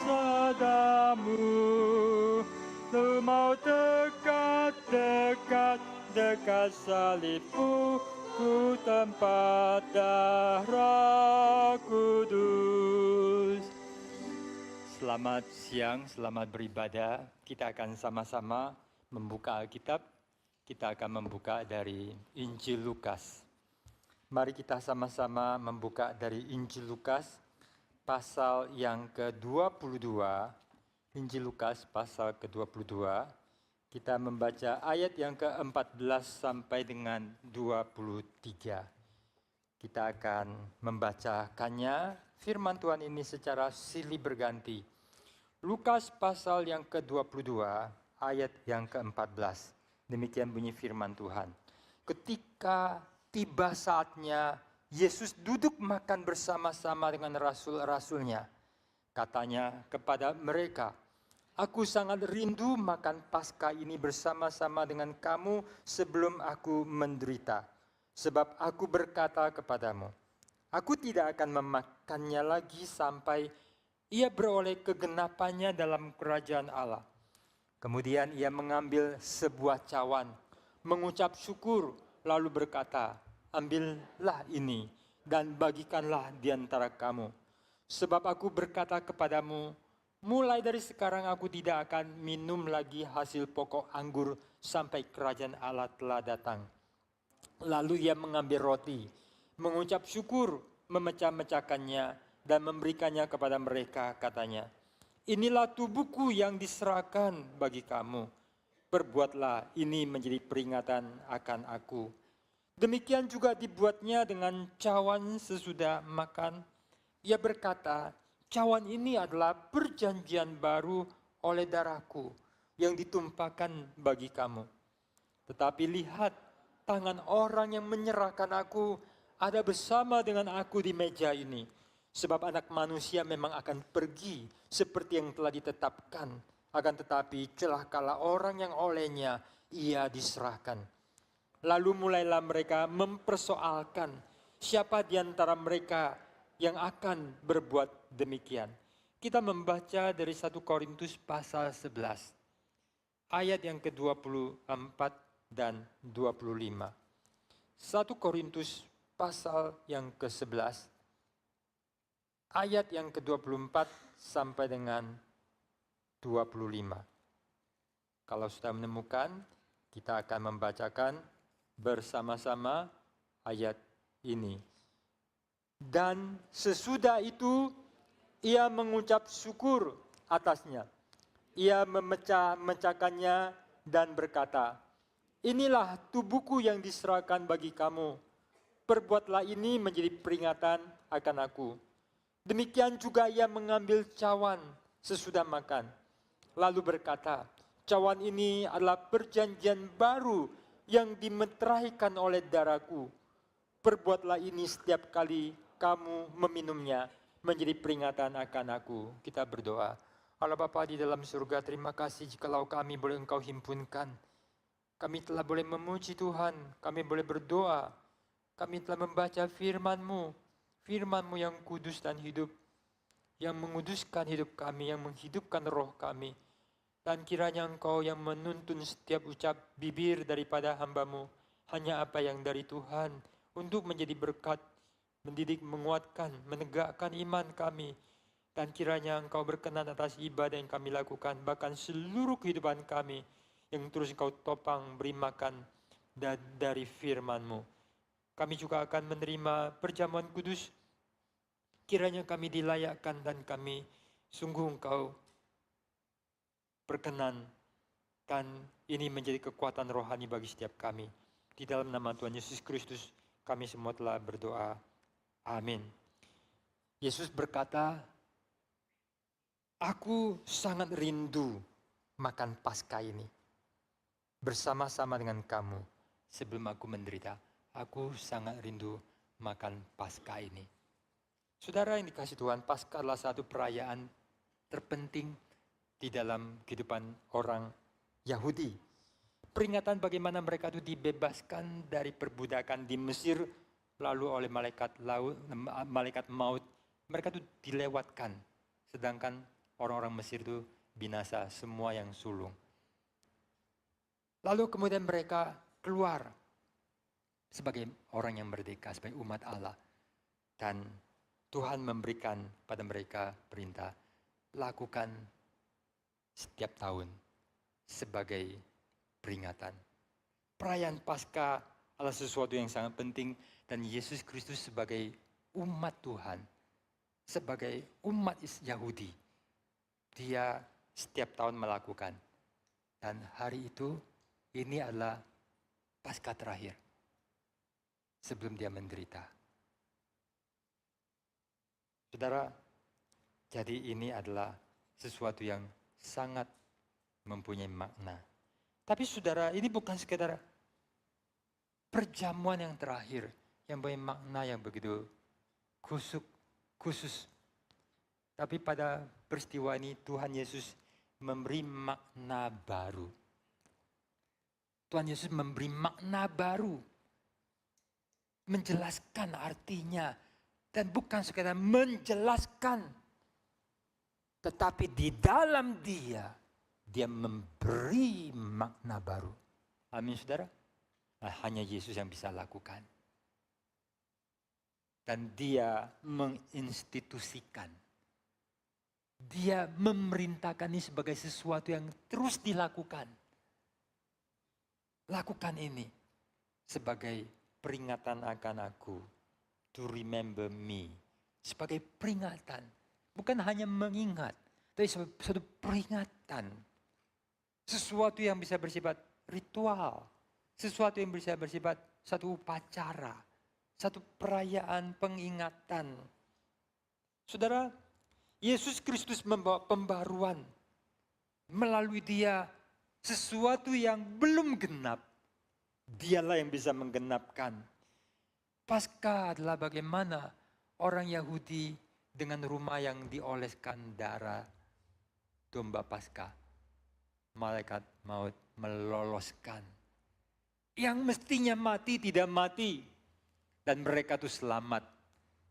sedamu. Lu mau dekat salibku, ku tempat darah kudus. Selamat siang, selamat beribadah. Kita akan sama-sama membuka Alkitab. Kita akan membuka dari Injil Lukas. Mari kita sama-sama membuka dari Injil Lukas pasal yang ke-22. Injil Lukas pasal ke-22. Kita membaca ayat yang ke-14 sampai dengan 23. Kita akan membacakannya firman Tuhan ini secara silih berganti. Lukas pasal yang ke-22 ayat yang ke-14. Demikian bunyi firman Tuhan. Ketika tiba saatnya Yesus duduk makan bersama-sama dengan rasul-rasulnya. Katanya kepada mereka, "Aku sangat rindu makan Paskah ini bersama-sama dengan kamu sebelum aku menderita. Sebab aku berkata kepadamu, aku tidak akan memakannya lagi sampai ia beroleh kegenapannya dalam kerajaan Allah." Kemudian ia mengambil sebuah cawan, mengucap syukur, lalu berkata, "Ambillah ini dan bagikanlah di antara kamu. Sebab aku berkata kepadamu, mulai dari sekarang aku tidak akan minum lagi hasil pokok anggur sampai kerajaan Allah telah datang." Lalu ia mengambil roti, mengucap syukur, memecah-mecahkannya dan memberikannya kepada mereka, katanya, "Inilah tubuhku yang diserahkan bagi kamu. Perbuatlah ini menjadi peringatan akan aku." Demikian juga dibuatnya dengan cawan sesudah makan. Ia berkata, "Cawan ini adalah perjanjian baru oleh darahku yang ditumpahkan bagi kamu. Tetapi lihat, tangan orang yang menyerahkan aku ada bersama dengan aku di meja ini. Sebab anak manusia memang akan pergi seperti yang telah ditetapkan. Akan tetapi celakalah orang yang olehnya ia diserahkan." Lalu mulailah mereka mempersoalkan siapa di antara mereka yang akan berbuat demikian. Kita membaca dari 1 Korintus pasal 11. Ayat yang ke-24 dan 25. 1 Korintus pasal yang ke-11. Ayat yang ke-24 sampai dengan 25. Kalau sudah menemukan, kita akan membacakan bersama-sama ayat ini. Dan sesudah itu ia mengucap syukur atasnya. Ia memecah-mecahkannya dan berkata, "Inilah tubuhku yang diserahkan bagi kamu. Perbuatlah ini menjadi peringatan akan aku." Demikian juga ia mengambil cawan sesudah makan. Lalu berkata, "Cawan ini adalah perjanjian baru yang dimeteraikan oleh darahku. Perbuatlah ini setiap kali kamu meminumnya menjadi peringatan akan aku." Kita berdoa. Allah Bapa di dalam surga, terima kasih jikalau kami boleh Engkau himpunkan. Kami telah boleh memuji Tuhan, kami boleh berdoa, kami telah membaca firman-Mu, firman-Mu yang kudus dan hidup, yang menguduskan hidup kami, yang menghidupkan roh kami. Dan kiranya Engkau yang menuntun setiap ucap bibir daripada hamba-Mu, hanya apa yang dari Tuhan, untuk menjadi berkat, mendidik, menguatkan, menegakkan iman kami. Dan kiranya Engkau berkenan atas ibadah yang kami lakukan, bahkan seluruh kehidupan kami, yang terus Engkau topang beri makan dari firman-Mu. Kami juga akan menerima perjamuan kudus. Kiranya kami dilayakkan dan kami sungguh Engkau perkenankan ini menjadi kekuatan rohani bagi setiap kami. Di dalam nama Tuhan Yesus Kristus kami semua telah berdoa. Amin. Yesus berkata, "Aku sangat rindu makan Paskah ini bersama-sama dengan kamu sebelum aku menderita." Aku sangat rindu makan Paskah ini. Saudara yang dikasihi Tuhan, Paskah adalah satu perayaan terpenting di dalam kehidupan orang Yahudi. Peringatan bagaimana mereka itu dibebaskan dari perbudakan di Mesir, lalu oleh malaikat maut, mereka itu dilewatkan. Sedangkan orang-orang Mesir itu binasa, semua yang sulung. Lalu kemudian mereka keluar sebagai orang yang merdeka, sebagai umat Allah. Dan Tuhan memberikan pada mereka perintah, lakukan setiap tahun sebagai peringatan. Perayaan Paskah adalah sesuatu yang sangat penting, dan Yesus Kristus sebagai umat Tuhan, sebagai umat Yahudi, dia setiap tahun melakukan. Dan hari itu, ini adalah Paskah terakhir sebelum dia menderita. Saudara, jadi ini adalah sesuatu yang sangat mempunyai makna. Tapi saudara, ini bukan sekedar perjamuan yang terakhir yang mempunyai makna yang begitu khusus. Tapi pada peristiwa ini Tuhan Yesus memberi makna baru. Tuhan Yesus memberi makna baru. Menjelaskan artinya. Dan bukan sekedar menjelaskan. Tetapi di dalam dia memberi makna baru. Amin saudara. Nah, hanya Yesus yang bisa lakukan. Dan dia menginstitusikan. Dia memerintahkan ini sebagai sesuatu yang terus dilakukan. Lakukan ini sebagai peringatan akan aku. To remember me. Sebagai peringatan. Bukan hanya mengingat. Tapi suatu peringatan. Sesuatu yang bisa bersifat ritual. Sesuatu yang bisa bersifat satu upacara. Satu perayaan pengingatan. Saudara, Yesus Kristus membawa pembaruan. Melalui dia sesuatu yang belum genap. Dialah yang bisa menggenapkan. Paskah adalah bagaimana orang Yahudi dengan rumah yang dioleskan darah domba Paskah. Malaikat maut meloloskan. Yang mestinya mati tidak mati. Dan mereka itu selamat.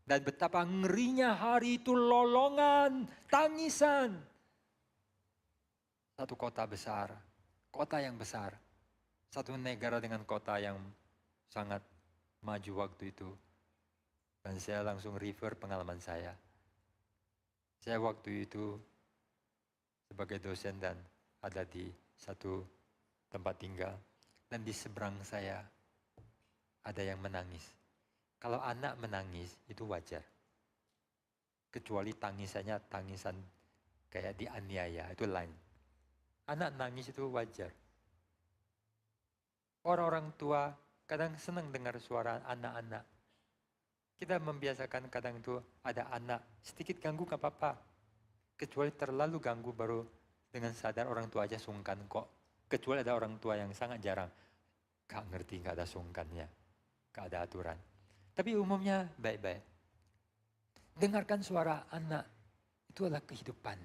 Dan betapa ngerinya hari itu, lolongan, tangisan. Satu kota besar, kota yang besar. Satu negara dengan kota yang sangat maju waktu itu. Dan saya langsung refer pengalaman saya. Saya waktu itu sebagai dosen dan ada di satu tempat tinggal. Dan di seberang saya ada yang menangis. Kalau anak menangis itu wajar. Kecuali tangisannya tangisan kayak dianiaya, itu lain. Anak nangis itu wajar. Orang-orang tua kadang senang dengar suara anak-anak. Kita membiasakan kadang itu ada anak, sedikit ganggu gak apa-apa. Kecuali terlalu ganggu baru dengan sadar orang tua aja sungkan kok. Kecuali ada orang tua yang sangat jarang. Gak ngerti, gak ada sungkannya. Gak ada aturan. Tapi umumnya baik-baik. Dengarkan suara anak, itu adalah kehidupan.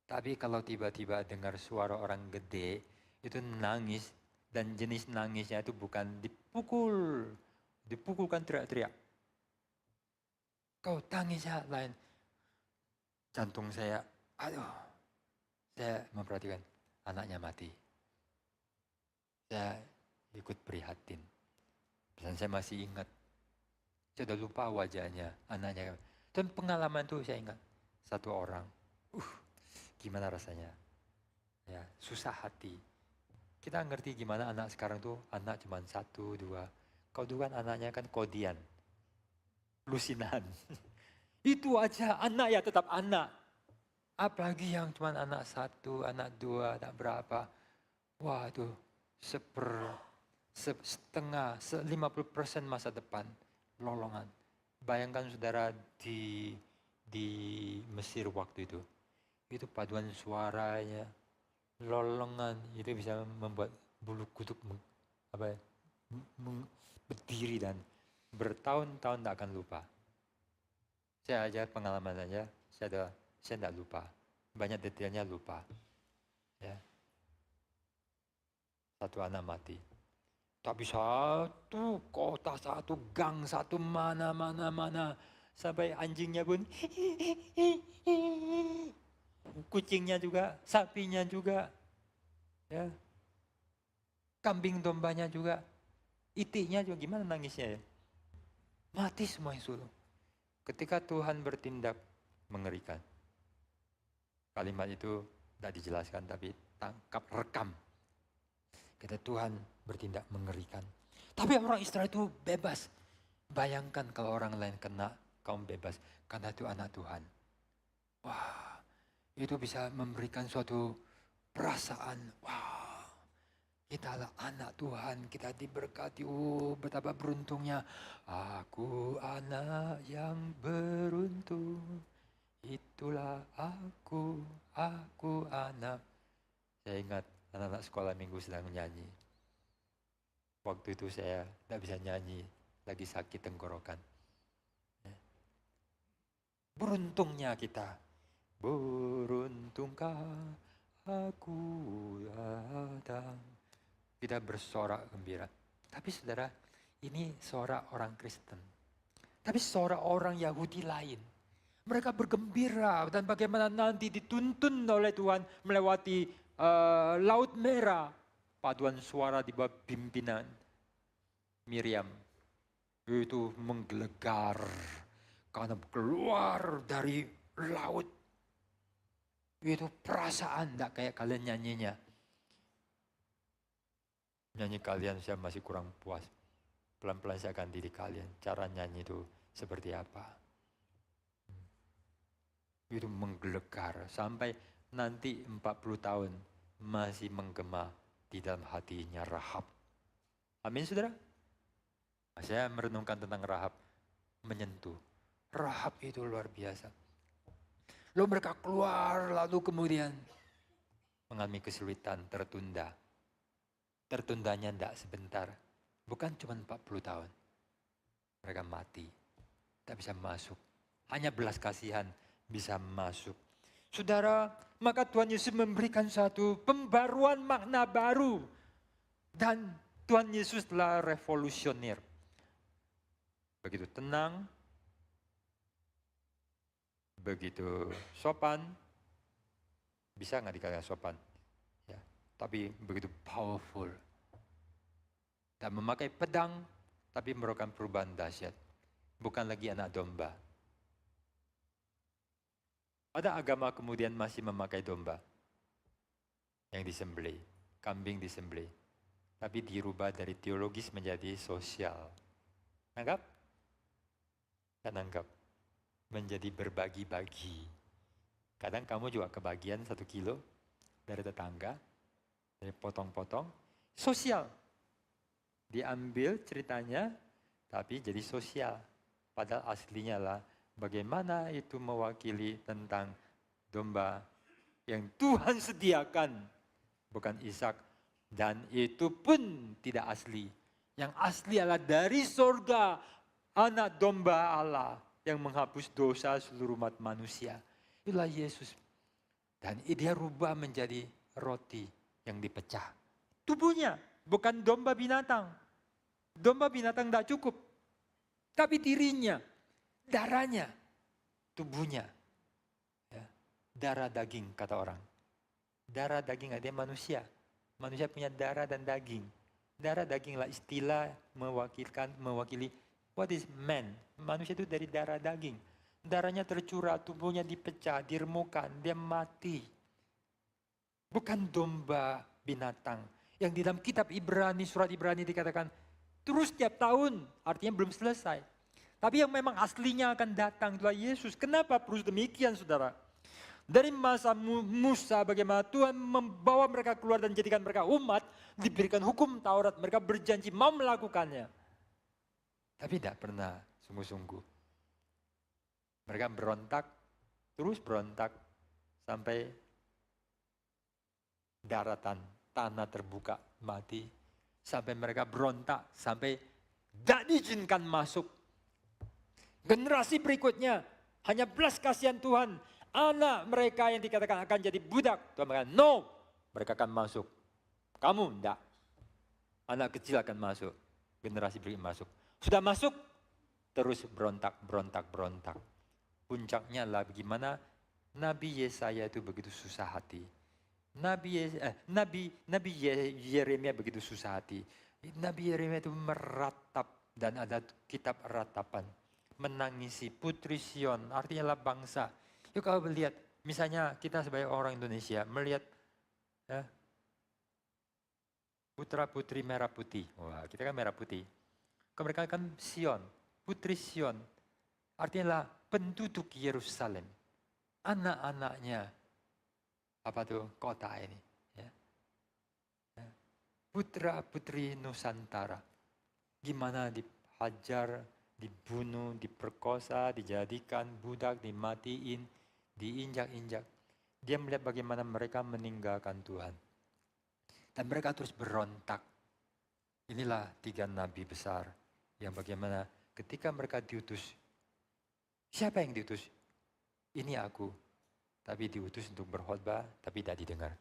Tapi kalau tiba-tiba dengar suara orang gede, itu nangis. Dan jenis nangisnya itu bukan dipukul. Dipukulkan teriak-teriak. Kau tangisnya lain. Jantung saya, aduh. Saya memperhatikan anaknya mati. Saya ikut prihatin. Dan saya masih ingat. Saya udah lupa wajahnya, anaknya. Dan pengalaman itu saya ingat. Satu orang. Gimana rasanya? Ya, susah hati. Kita ngerti gimana anak sekarang tuh, anak cuma 1, 2. Kalau dulu kan anaknya kan kodian. Lusinan. Itu aja anak ya tetap anak. Apalagi yang cuma anak 1, anak 2, tak berapa. Wah itu setengah, 50% masa depan. Lolongan. Bayangkan saudara di Mesir waktu itu. Itu paduan suaranya. Lolongan itu bisa membuat bulu kuduk berdiri dan bertahun-tahun tidak akan lupa. Saya aja pengalaman aja, saya tidak lupa. Banyak detailnya lupa. Ya. Satu anak mati. Tapi satu kota, satu gang, satu mana. Sampai anjingnya pun kucingnya juga, sapinya juga, ya, kambing dombanya juga, itiknya juga, gimana nangisnya ya? Mati semua yang sulung. Ketika Tuhan bertindak, mengerikan. Kalimat itu tidak dijelaskan, tapi tangkap, rekam. Kata Tuhan bertindak mengerikan. Tapi orang Israel itu bebas. Bayangkan kalau orang lain kena, kaum bebas. Karena itu anak Tuhan. Wah, itu bisa memberikan suatu perasaan. Wah, kita adalah anak Tuhan, kita diberkati. Oh, betapa beruntungnya. Aku anak yang beruntung. Itulah aku anak. Saya ingat anak-anak sekolah minggu sedang menyanyi. Waktu itu saya tidak bisa nyanyi, lagi sakit tenggorokan. Beruntungnya kita. Beruntungkah aku datang. Kita bersorak gembira. Tapi saudara, ini sorak orang Kristen. Tapi sorak orang Yahudi lain. Mereka bergembira dan bagaimana nanti dituntun oleh Tuhan melewati Laut Merah. Paduan suara di bawah pimpinan Miriam. Itu menggelegar karena keluar dari laut. Itu perasaan tidak kayak kalian nyanyinya. Nyanyi kalian saya masih kurang puas. Pelan-pelan saya akan didik kalian. Cara nyanyi itu seperti apa. Itu menggelegar sampai nanti 40 tahun masih menggema di dalam hatinya Rahab. Amin saudara? Saya merenungkan tentang Rahab, menyentuh. Rahab itu luar biasa. Lalu mereka keluar, lalu kemudian mengalami kesulitan, tertunda. Tertundanya tidak sebentar, bukan cuma 40 tahun. Mereka mati, tak bisa masuk. Hanya belas kasihan bisa masuk. Saudara, maka Tuhan Yesus memberikan satu pembaruan makna baru. Dan Tuhan Yesus telah revolusioner. Begitu tenang, begitu sopan, bisa nggak dikatakan sopan? Ya, tapi begitu powerful. Dan memakai pedang, tapi merupakan perubahan dahsyat. Bukan lagi anak domba. Ada agama kemudian masih memakai domba yang disembelih, kambing disembelih, tapi dirubah dari teologis menjadi sosial. Nangkap? Dan nangkap? Menjadi berbagi-bagi. Kadang kamu juga kebagian 1 kilo dari tetangga, dari potong-potong, sosial. Diambil ceritanya, tapi jadi sosial. Padahal aslinya lah bagaimana itu mewakili tentang domba yang Tuhan sediakan. Bukan Ishak. Dan itu pun tidak asli. Yang asli adalah dari surga. Anak domba Allah yang menghapus dosa seluruh umat manusia. Itulah Yesus. Dan dia rubah menjadi roti yang dipecah. Tubuhnya bukan domba binatang. Domba binatang tidak cukup. Tapi dirinya, darahnya, tubuhnya. Ya, darah daging kata orang. Darah daging artinya manusia. Manusia punya darah dan daging. Darah daginglah istilah mewakili what is man. Manusia itu dari darah daging. Darahnya tercurah, tubuhnya dipecah, diremukan, dia mati. Bukan domba binatang. Yang di dalam kitab Ibrani, surat Ibrani dikatakan, terus tiap tahun, artinya belum selesai. Tapi yang memang aslinya akan datang itulah Yesus. Kenapa perlu demikian saudara? Dari masa Musa bagaimana Tuhan membawa mereka keluar dan jadikan mereka umat, diberikan hukum Taurat, mereka berjanji mau melakukannya. Tapi tidak pernah sungguh-sungguh. Mereka berontak, terus berontak sampai daratan, tanah terbuka, mati. Sampai mereka berontak, sampai tidak diizinkan masuk. Generasi berikutnya, hanya belas kasihan Tuhan. Anak mereka yang dikatakan akan jadi budak. Tuhan mengatakan, no, mereka akan masuk. Kamu enggak. Anak kecil akan masuk. Generasi berikutnya masuk. Sudah masuk, terus berontak. Puncaknya adalah bagaimana Nabi Yesaya itu begitu susah hati. Nabi Yeremia begitu susah hati. Nabi Yeremia itu meratap dan ada kitab ratapan. Menangisi Putri Sion, artinya lah bangsa. Yuk kalau melihat, misalnya kita sebagai orang Indonesia melihat ya, putra putri merah putih. Wah, kita kan merah putih. Kalau mereka kan Sion, Putri Sion. Artinya lah penduduk Yerusalem. Anak-anaknya apa tuh kota ini. Ya. Putra putri Nusantara. Gimana dihajar, dibunuh, diperkosa, dijadikan budak, dimatiin, diinjak-injak. Dia melihat bagaimana mereka meninggalkan Tuhan. Dan mereka terus berontak. Inilah 3 nabi besar yang bagaimana ketika mereka diutus. Siapa yang diutus? Ini aku. Tapi diutus untuk berkhotbah, tapi tidak didengar.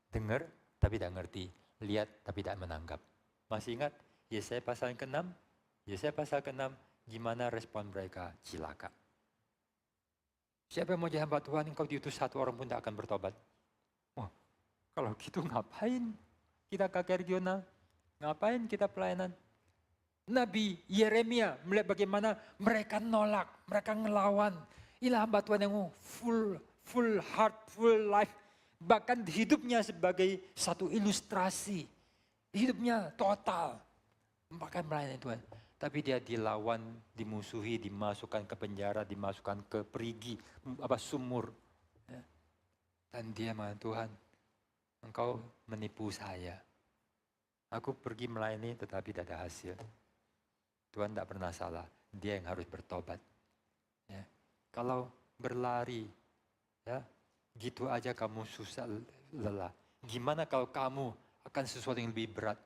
Dengar, tapi tidak ngerti. Lihat, tapi tidak menanggap. Masih ingat Yesaya pasal ke-6? Yesaya pasal ke-6, gimana respon mereka? Cilaka. Siapa yang mau jadi hamba Tuhan, engkau diutus 1 orang pun tidak akan bertobat. Oh, kalau gitu ngapain kita KKR regional? Ngapain kita pelayanan? Nabi Yeremia melihat bagaimana mereka nolak, mereka ngelawan. Inilah hamba Tuhan yang full heart, full life. Bahkan hidupnya sebagai satu ilustrasi. Hidupnya total. Bahkan melayani Tuhan. Tapi dia dilawan, dimusuhi, dimasukkan ke penjara, dimasukkan ke perigi, sumur. Dan dia mengatakan, Tuhan, engkau menipu saya. Aku pergi melayani tetapi tidak ada hasil. Tuhan tidak pernah salah, dia yang harus bertobat. Ya. Kalau berlari, ya, gitu aja kamu susah lelah. Gimana kalau kamu akan sesuatu yang lebih berat?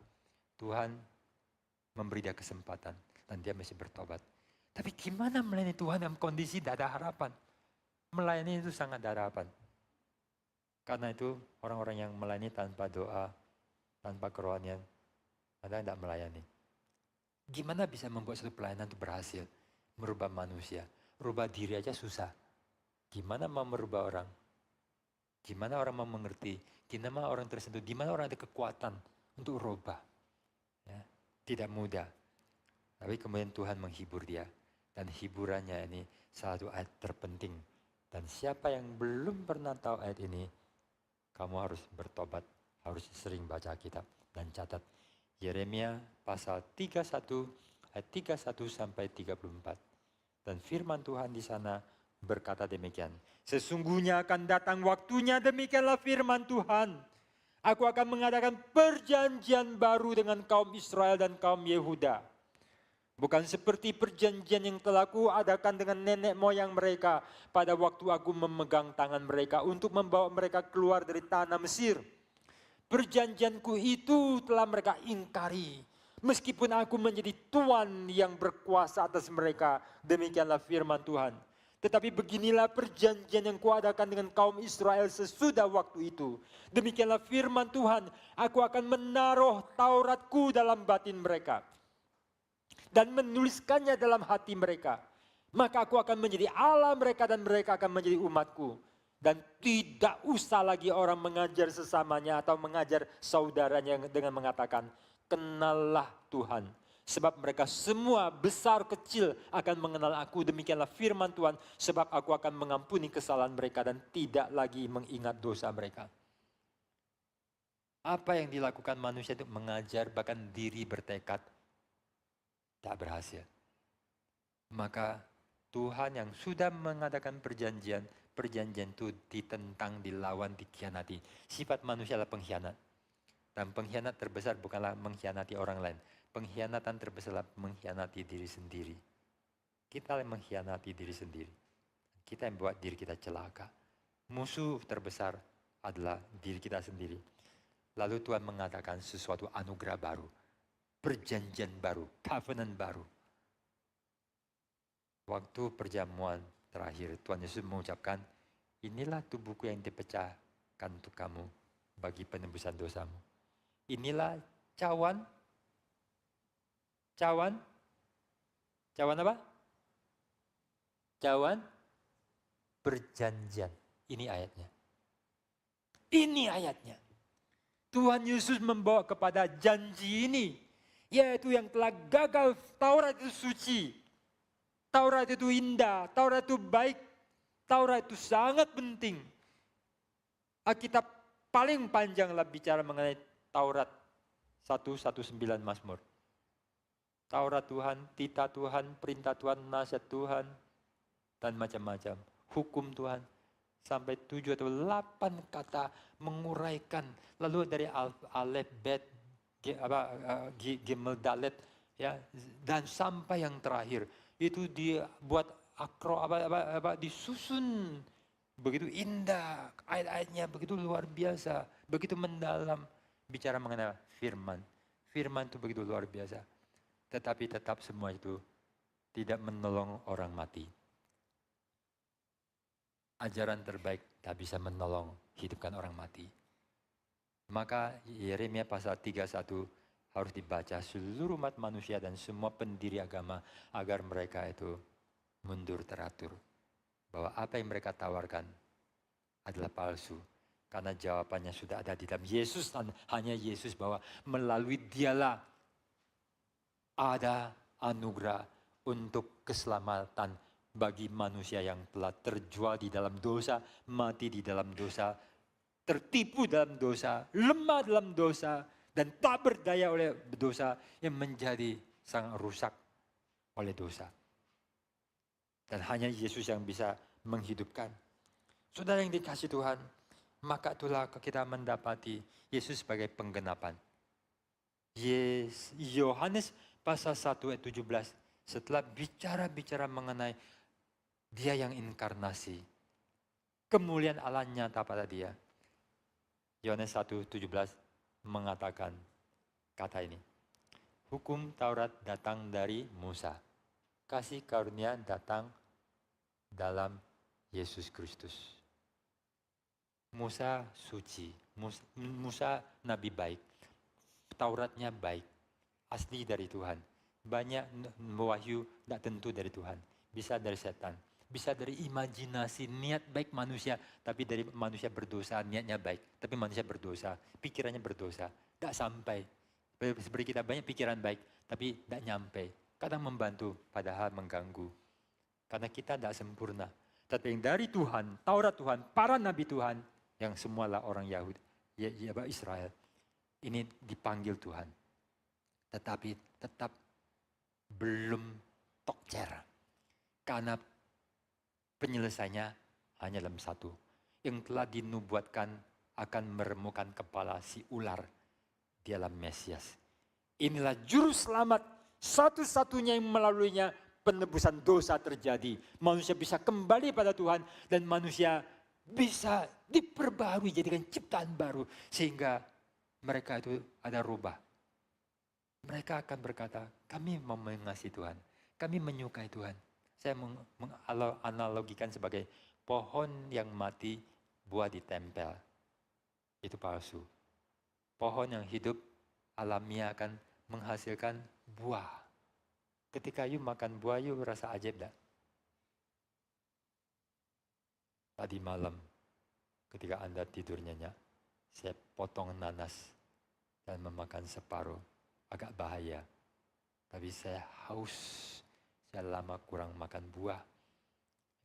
Tuhan memberi dia kesempatan dan dia masih bertobat. Tapi gimana melayani Tuhan dalam kondisi tidak ada harapan? Melayani itu sangat ada harapan. Karena itu orang-orang yang melayani tanpa doa, tanpa kerohanian, ada yang tidak melayani. Gimana bisa membuat satu pelayanan itu berhasil? Merubah manusia. Merubah diri aja susah. Gimana mau merubah orang? Gimana orang mau mengerti? Gimana orang tersentuh? Gimana orang ada kekuatan untuk rubah? Ya, tidak mudah. Tapi kemudian Tuhan menghibur dia. Dan hiburannya ini salah satu ayat terpenting. Dan siapa yang belum pernah tahu ayat ini, kamu harus bertobat. Harus sering baca kitab dan catat. Yeremia pasal 31 ayat 31 sampai 34. Dan firman Tuhan di sana berkata demikian. Sesungguhnya akan datang waktunya, demikianlah firman Tuhan. Aku akan mengadakan perjanjian baru dengan kaum Israel dan kaum Yehuda. Bukan seperti perjanjian yang telah kuadakan dengan nenek moyang mereka pada waktu aku memegang tangan mereka untuk membawa mereka keluar dari tanah Mesir. Perjanjianku itu telah mereka ingkari. Meskipun aku menjadi Tuhan yang berkuasa atas mereka. Demikianlah firman Tuhan. Tetapi beginilah perjanjian yang kuadakan dengan kaum Israel sesudah waktu itu. Demikianlah firman Tuhan. Aku akan menaruh Tauratku dalam batin mereka. Dan menuliskannya dalam hati mereka. Maka aku akan menjadi Allah mereka dan mereka akan menjadi umatku. Dan tidak usah lagi orang mengajar sesamanya atau mengajar saudaranya dengan mengatakan, kenallah Tuhan. Sebab mereka semua besar kecil akan mengenal aku. Demikianlah firman Tuhan. Sebab aku akan mengampuni kesalahan mereka dan tidak lagi mengingat dosa mereka. Apa yang dilakukan manusia itu mengajar, bahkan diri bertekad. Tak berhasil. Maka Tuhan yang sudah mengadakan perjanjian itu ditentang, dilawan, dikhianati. Sifat manusia adalah pengkhianat. Dan pengkhianat terbesar bukanlah mengkhianati orang lain. Pengkhianatan terbesar adalah mengkhianati diri sendiri. Kita yang mengkhianati diri sendiri. Kita yang buat diri kita celaka. Musuh terbesar adalah diri kita sendiri. Lalu Tuhan mengatakan sesuatu anugerah baru. Perjanjian baru, covenant baru. Waktu perjamuan terakhir, Tuhan Yesus mengucapkan, inilah tubuhku yang dipecahkan untuk kamu bagi penebusan dosamu. Inilah cawan apa? Cawan perjanjian. Ini ayatnya. Ini ayatnya. Tuhan Yesus membawa kepada janji ini. Yaitu yang telah gagal. Taurat itu suci. Taurat itu indah. Taurat itu baik. Taurat itu sangat penting. Alkitab paling panjanglah bicara mengenai Taurat 119 Mazmur. Taurat Tuhan, titah Tuhan, perintah Tuhan, nasihat Tuhan, dan macam-macam. Hukum Tuhan. Sampai 7 atau 8 kata menguraikan. Lalu dari Alef, Bet, Gimel, Dalet, ya, dan sampai yang terakhir. Itu dibuat disusun. Begitu indah, ayat-ayatnya begitu luar biasa. Begitu mendalam. Bicara mengenai firman. Firman itu begitu luar biasa. Tetapi tetap semua itu tidak menolong orang mati. Ajaran terbaik tak bisa menolong hidupkan orang mati. Maka Yeremia pasal 31 harus dibaca seluruh umat manusia dan semua pendiri agama agar mereka itu mundur teratur. Bahwa apa yang mereka tawarkan adalah palsu. Karena jawabannya sudah ada di dalam Yesus dan hanya Yesus, bahwa melalui Dialah ada anugerah untuk keselamatan bagi manusia yang telah terjual di dalam dosa, mati di dalam dosa, tertipu dalam dosa, lemah dalam dosa, dan tak berdaya oleh dosa, yang menjadi sangat rusak oleh dosa. Dan hanya Yesus yang bisa menghidupkan. Saudara yang dikasih Tuhan, maka itulah kita mendapati Yesus sebagai penggenapan. Yohanes pasal 1 ayat 17, setelah bicara mengenai Dia yang inkarnasi, kemuliaan Allah nyata pada Dia. Yohanes 1:17 mengatakan kata ini. Hukum Taurat datang dari Musa. Kasih karunia datang dalam Yesus Kristus. Musa suci. Musa nabi baik. Tauratnya baik. Asli dari Tuhan. Banyak wahyu tidak tentu dari Tuhan. Bisa dari setan. Bisa dari imajinasi, niat baik manusia. Tapi dari manusia berdosa, niatnya baik. Tapi manusia berdosa, pikirannya berdosa. Tidak sampai. Seperti kita banyak pikiran baik, tapi tidak nyampe. Kadang membantu, padahal mengganggu. Karena kita tidak sempurna. Tapi yang dari Tuhan, Taurat Tuhan, para nabi Tuhan, yang semualah orang Yahudi, Israel. Ini dipanggil Tuhan. Tetapi tetap belum tokcer. Karena penyelesaiannya hanya dalam satu. Yang telah dinubuatkan akan meremukan kepala si ular di dalam Mesias. Inilah juru selamat satu-satunya yang melaluinya penebusan dosa terjadi. Manusia bisa kembali pada Tuhan dan manusia bisa diperbarui, jadikan ciptaan baru. Sehingga mereka itu ada rubah. Mereka akan berkata, kami mau mengasihi Tuhan. Kami menyukai Tuhan. Saya menganalogikan sebagai pohon yang mati, buah ditempel. Itu palsu. Pohon yang hidup alamiah akan menghasilkan buah. Ketika you makan buah, you rasa ajaib tak? Tadi malam, ketika Anda tidur nyenyak, saya potong nanas dan memakan separuh. Agak bahaya. Tapi saya haus. Saya lama kurang makan buah.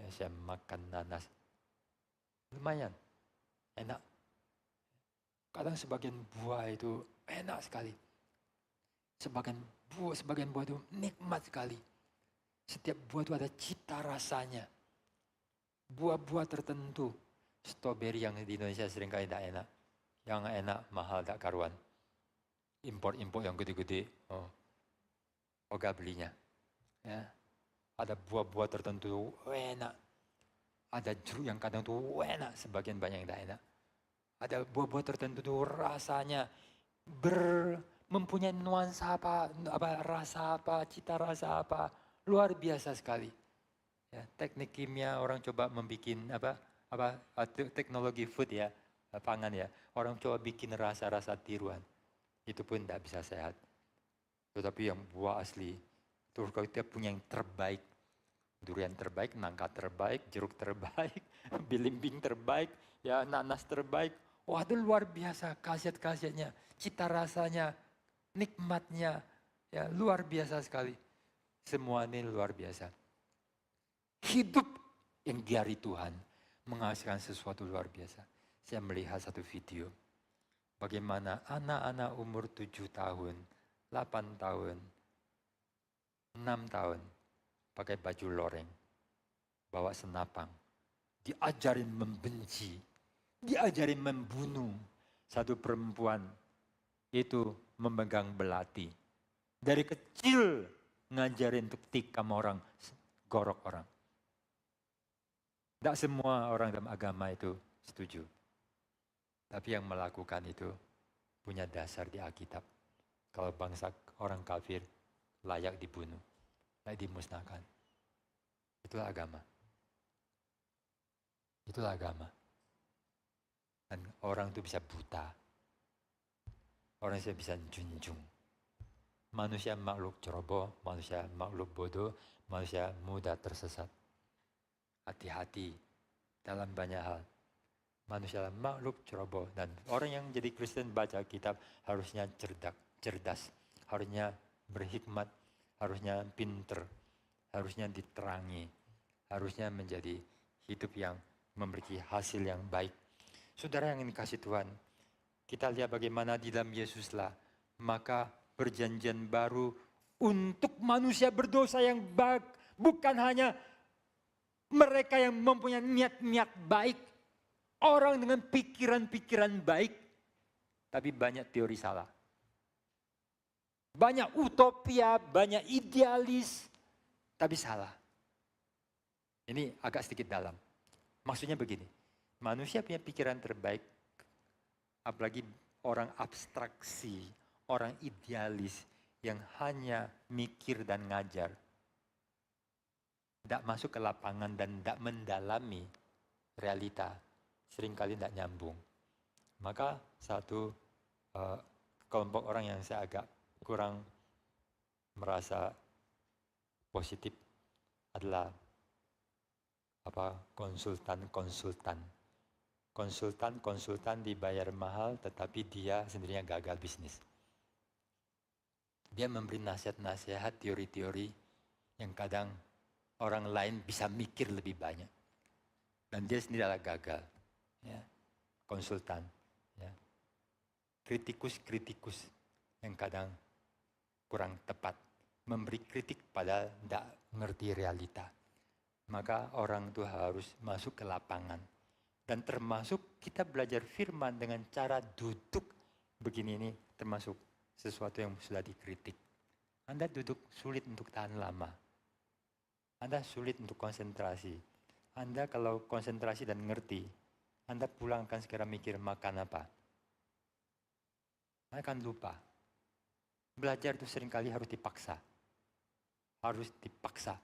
Ya, saya makan nanas. Lumayan. Enak. Kadang sebagian buah itu enak sekali. Sebagian buah itu nikmat sekali. Setiap buah itu ada cita rasanya. Buah-buah tertentu. Strawberry yang di Indonesia seringkali tidak enak. Yang enak mahal tak karuan. Impor-impor yang gede-gede. Oga belinya. Ya. Ada buah-buah tertentu enak. Ada jeruk yang kadang tuh enak. Sebagian banyak yang tidak enak. Ada buah-buah tertentu tuh rasanya mempunyai nuansa rasa apa, cita rasa apa. Luar biasa sekali. Ya, teknik kimia orang coba membuat teknologi food ya, pangan ya. Orang coba bikin rasa-rasa tiruan. Itu pun tidak bisa sehat. Tetapi yang buah asli, itu kalau kita punya yang terbaik, Durian terbaik, nangka terbaik, jeruk terbaik, belimbing terbaik, ya nanas terbaik. Wah, itu luar biasa khasiat-khasiatnya, cita rasanya, nikmatnya, ya luar biasa sekali. Semua ini luar biasa. Hidup yang diari Tuhan menghasilkan sesuatu luar biasa. Saya melihat satu video, bagaimana anak-anak umur 7 tahun, 8 tahun, 6 tahun, pakai baju loreng, bawa senapang, diajarin membenci, diajarin membunuh. Satu perempuan itu memegang belati. Dari kecil ngajarin untuk tikam orang, gorok orang. Tidak semua orang dalam agama itu setuju. Tapi yang melakukan itu punya dasar di Alkitab. Kalau bangsa orang kafir layak dibunuh, layak dimusnahkan. Itulah agama. Itulah agama. Dan orang itu bisa buta. Orang itu bisa junjung. Manusia makhluk ceroboh, manusia makhluk bodoh, manusia mudah tersesat. Hati-hati dalam banyak hal. Manusia makhluk ceroboh, dan orang yang jadi Kristen baca kitab harusnya cerdas, harusnya berhikmat, harusnya pinter, harusnya diterangi, harusnya menjadi hidup yang memiliki hasil yang baik. Saudara yang dikasihi Tuhan, kita lihat bagaimana di dalam Yesuslah, maka perjanjian baru untuk manusia berdosa yang baik, bukan hanya mereka yang mempunyai niat-niat baik, orang dengan pikiran-pikiran baik, tapi banyak teori salah. Banyak utopia, banyak idealis, tapi salah. Ini agak sedikit dalam. Maksudnya begini, manusia punya pikiran terbaik, apalagi orang abstraksi, orang idealis yang hanya mikir dan ngajar. Tidak masuk ke lapangan dan tidak mendalami realita. Seringkali tidak nyambung. Maka satu kelompok orang yang saya agak kurang merasa positif adalah konsultan. Konsultan dibayar mahal tetapi dia sendirinya gagal bisnis. Dia memberi nasihat-nasihat, teori-teori yang kadang orang lain bisa mikir lebih banyak. Dan dia sendiri adalah gagal. Ya, konsultan, ya. Kritikus yang kadang kurang tepat, memberi kritik padahal tidak mengerti realita. Maka orang itu harus masuk ke lapangan. Dan termasuk kita belajar firman dengan cara duduk begini, ini termasuk sesuatu yang sudah dikritik. Anda duduk sulit untuk tahan lama. Anda sulit untuk konsentrasi. Anda kalau konsentrasi dan ngerti, Anda pulang akan segera mikir makan apa. Anda akan lupa. Belajar itu seringkali harus dipaksa. Harus dipaksa.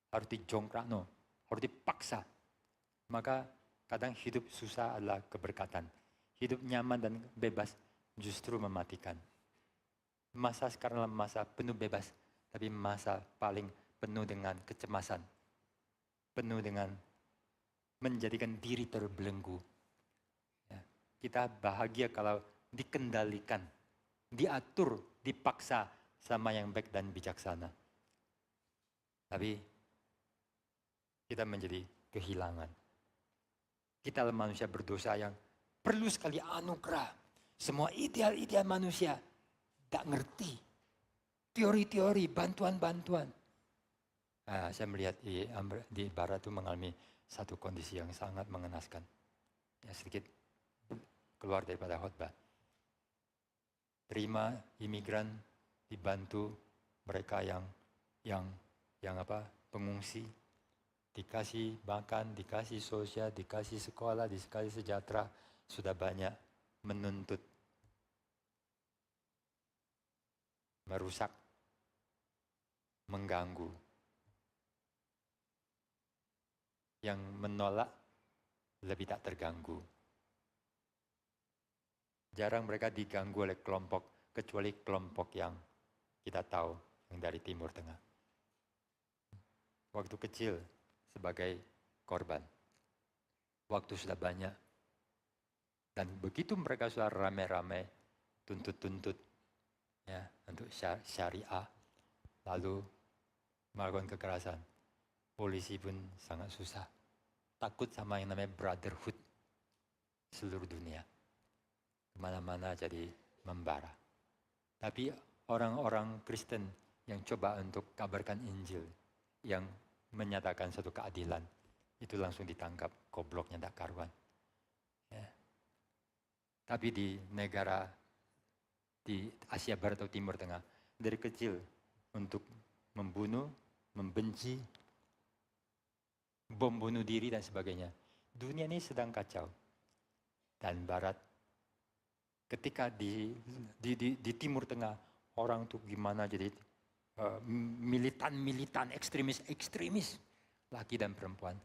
Harus dijongkrakno. Harus dipaksa. Maka kadang hidup susah adalah keberkatan. Hidup nyaman dan bebas justru mematikan. Masa sekarang adalah masa penuh bebas. Tapi masa paling penuh dengan kecemasan. Penuh dengan menjadikan diri terbelenggu. Ya, kita bahagia kalau dikendalikan, diatur, dipaksa sama yang baik dan bijaksana. Tapi kita menjadi kehilangan. Kita adalah manusia berdosa yang perlu sekali anugerah. Semua ideal-ideal manusia tidak ngerti. Teori-teori, bantuan-bantuan. Nah, saya melihat di barat itu mengalami satu kondisi yang sangat mengenaskan. Ya, sedikit keluar daripada khotbah. Terima imigran, dibantu mereka yang pengungsi, dikasih makan, dikasih sosial, dikasih sekolah, dikasih sejahtera, sudah banyak menuntut, merusak, mengganggu. Yang menolak lebih tak terganggu. Jarang mereka diganggu oleh kelompok, kecuali kelompok yang kita tahu, yang dari Timur Tengah. waktu kecil sebagai korban. Waktu sudah banyak. Dan begitu mereka sudah rame-rame, tuntut-tuntut ya, untuk syariah, lalu melakukan kekerasan. Polisi pun sangat susah. Takut sama yang namanya brotherhood seluruh dunia. Kemana-mana jadi membara. Tapi orang-orang Kristen yang coba untuk kabarkan Injil, yang menyatakan satu keadilan, itu langsung ditangkap, gobloknya tak karuan. Ya. Tapi di negara di Asia Barat atau Timur Tengah, dari kecil untuk membunuh, membenci, bom bunuh diri dan sebagainya. Dunia ini sedang kacau. Dan Barat, ketika di Timur Tengah, orang tuh gimana jadi militan, ekstremis, laki dan perempuan.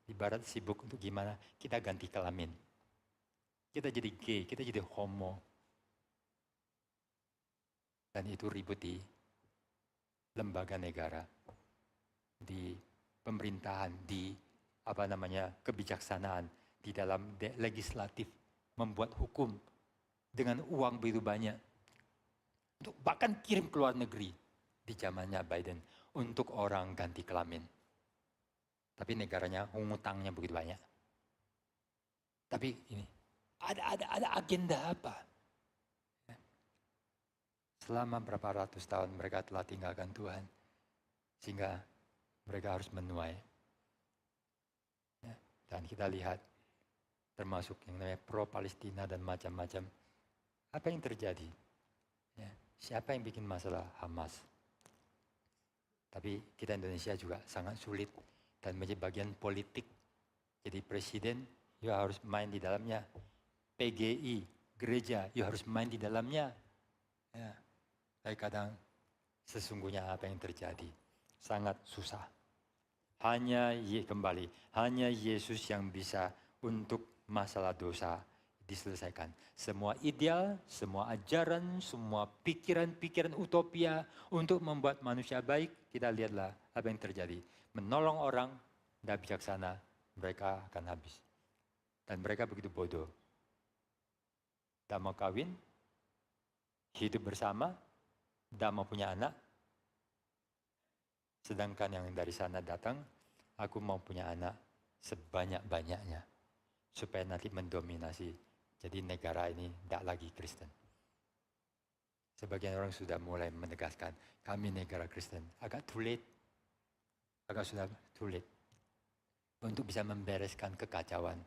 Di Barat sibuk untuk gimana kita ganti kelamin. Kita jadi gay, kita jadi homo. Dan itu ribut di lembaga negara, di pemerintahan, di kebijaksanaan, di dalam legislatif, membuat hukum dengan uang begitu banyak. Untuk bahkan kirim ke luar negeri di zamannya Biden untuk orang ganti kelamin. Tapi negaranya ngutangnya begitu banyak. Tapi ini ada agenda apa? Selama berapa ratus tahun mereka telah tinggalkan Tuhan. Sehingga mereka harus menuai. Ya, dan kita lihat termasuk yang namanya pro-Palestina dan macam-macam. Apa yang terjadi? Ya, siapa yang bikin masalah? Hamas. Tapi kita Indonesia juga sangat sulit dan menjadi bagian politik. Jadi presiden, you harus main di dalamnya. PGI, gereja, you harus main di dalamnya. Ya. Tapi kadang sesungguhnya apa yang terjadi sangat susah. Hanya Yesus yang bisa untuk masalah dosa diselesaikan. Semua ideal, semua ajaran, semua pikiran-pikiran utopia untuk membuat manusia baik, kita lihatlah apa yang terjadi. Menolong orang, tidak bijaksana, mereka akan habis. Dan mereka begitu bodoh. Tidak mau kawin, hidup bersama, tidak mau punya anak. Sedangkan yang dari sana datang, aku mau punya anak sebanyak-banyaknya. Supaya nanti mendominasi. Jadi negara ini tidak lagi Kristen. Sebagian orang sudah mulai menegaskan, kami negara Kristen. Agak too late. Agak sudah too late. Untuk bisa membereskan kekacauan.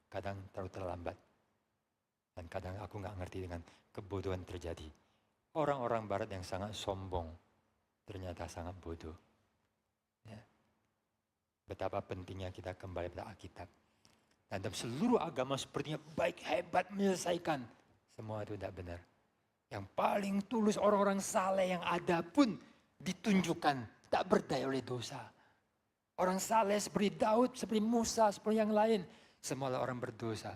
Kadang terlalu terlambat. Dan kadang aku nggak ngerti dengan kebodohan terjadi. Orang-orang Barat yang sangat sombong, ternyata sangat bodoh. Ya. Betapa pentingnya kita kembali pada Alkitab. Dan dalam seluruh agama sepertinya baik, hebat, menyelesaikan. Semua itu tidak benar. Yang paling tulus orang-orang saleh yang ada pun ditunjukkan tak berdaya oleh dosa. Orang saleh seperti Daud, seperti Musa, seperti yang lain. Semua orang berdosa.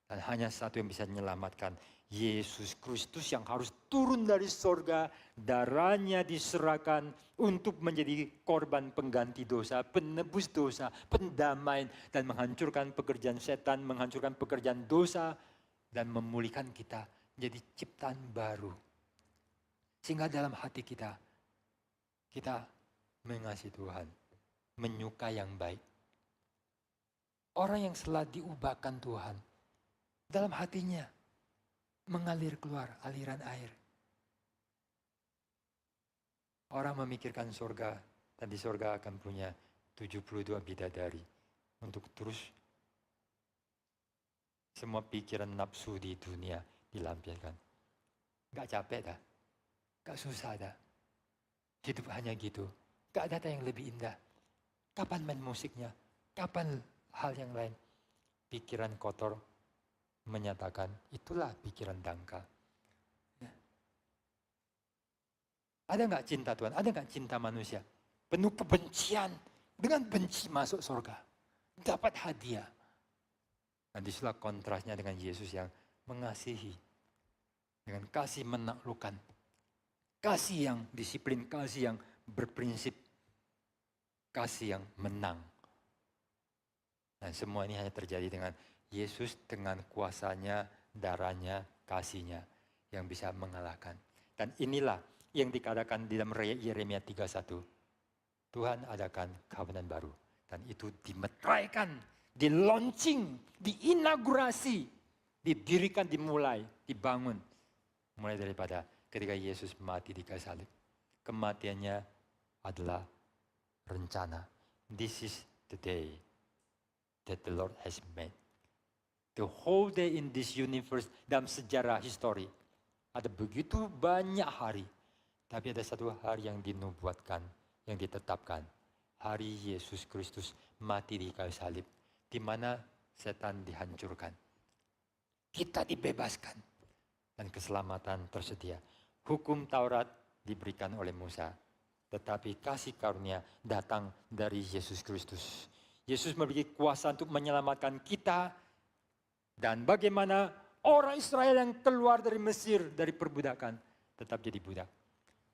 Dan hanya satu yang bisa menyelamatkan. Yesus Kristus yang harus turun dari sorga, darahnya diserahkan untuk menjadi korban pengganti dosa, penebus dosa, pendamaian, dan menghancurkan pekerjaan setan, menghancurkan pekerjaan dosa, dan memulihkan kita menjadi ciptaan baru. Sehingga dalam hati kita mengasihi Tuhan, menyukai yang baik. Orang yang telah diubahkan Tuhan, dalam hatinya, mengalir keluar aliran air. Orang memikirkan surga dan di surga akan punya 72 bidadari untuk terus semua pikiran nafsu di dunia dilampiaskan. Gak capek dah, gak susah dah. Hidup hanya gitu, gak ada yang lebih indah. Kapan main musiknya, kapan hal yang lain. Pikiran kotor menyatakan itulah pikiran dangkal. Ya. Ada nggak cinta Tuhan? Ada nggak cinta manusia? Penuh kebencian, dengan benci masuk surga, dapat hadiah. Dan disitulah kontrasnya dengan Yesus yang mengasihi, dengan kasih menaklukkan, kasih yang disiplin, kasih yang berprinsip. kasih yang menang. Dan semua ini hanya terjadi dengan Yesus dengan kuasanya, darahnya, kasihnya yang bisa mengalahkan. Dan inilah yang dikatakan di dalam Yeremia 31. Tuhan adakan covenant baru. Dan itu dimeteraikan, di launching, diinaugurasi, didirikan, dimulai, dibangun. Mulai daripada ketika Yesus mati di kayu salib. Kematiannya adalah rencana. This is the day that the Lord has made. The whole day in this universe dalam sejarah histori. Ada begitu banyak hari. Tapi ada satu hari yang dinubuatkan, yang ditetapkan. Hari Yesus Kristus mati di kayu salib. Di mana setan dihancurkan. Kita dibebaskan. Dan keselamatan tersedia. Hukum Taurat diberikan oleh Musa. Tetapi kasih karunia datang dari Yesus Kristus. Yesus memiliki kuasa untuk menyelamatkan kita. Dan bagaimana orang Israel yang keluar dari Mesir, dari perbudakan, tetap jadi budak.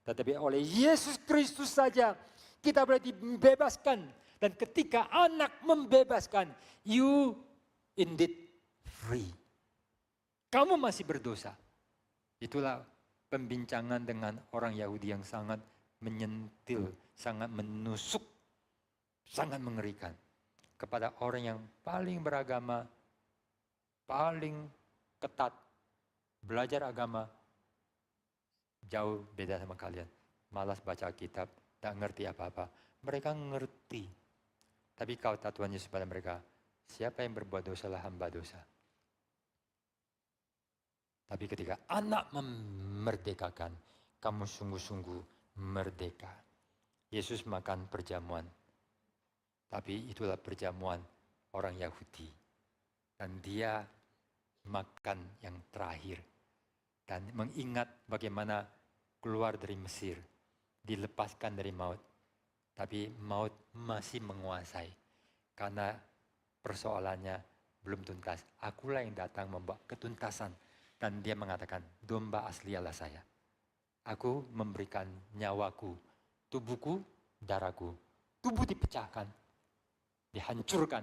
Tetapi oleh Yesus Kristus saja kita boleh dibebaskan. Dan ketika anak membebaskan, you indeed free. Kamu masih berdosa. Itulah pembincangan dengan orang Yahudi yang sangat menyentil, sangat menusuk, sangat mengerikan. Kepada orang yang paling beragama, paling ketat, belajar agama, jauh beda sama kalian. Malas baca kitab, tak ngerti apa-apa. Mereka ngerti. Tapi kata Tuhan Yesus pada mereka, siapa yang berbuat dosa lah hamba dosa. Tapi ketika anak memerdekakan, kamu sungguh-sungguh merdeka. Yesus makan perjamuan. Tapi itulah perjamuan orang Yahudi. Dan dia makan yang terakhir. Dan mengingat bagaimana keluar dari Mesir. Dilepaskan dari maut. Tapi maut masih menguasai. Karena persoalannya belum tuntas. Akulah yang datang membawa ketuntasan. Dan dia mengatakan, domba asli adalah saya. Aku memberikan nyawaku, tubuhku, darahku. Tubuh dipecahkan, dihancurkan,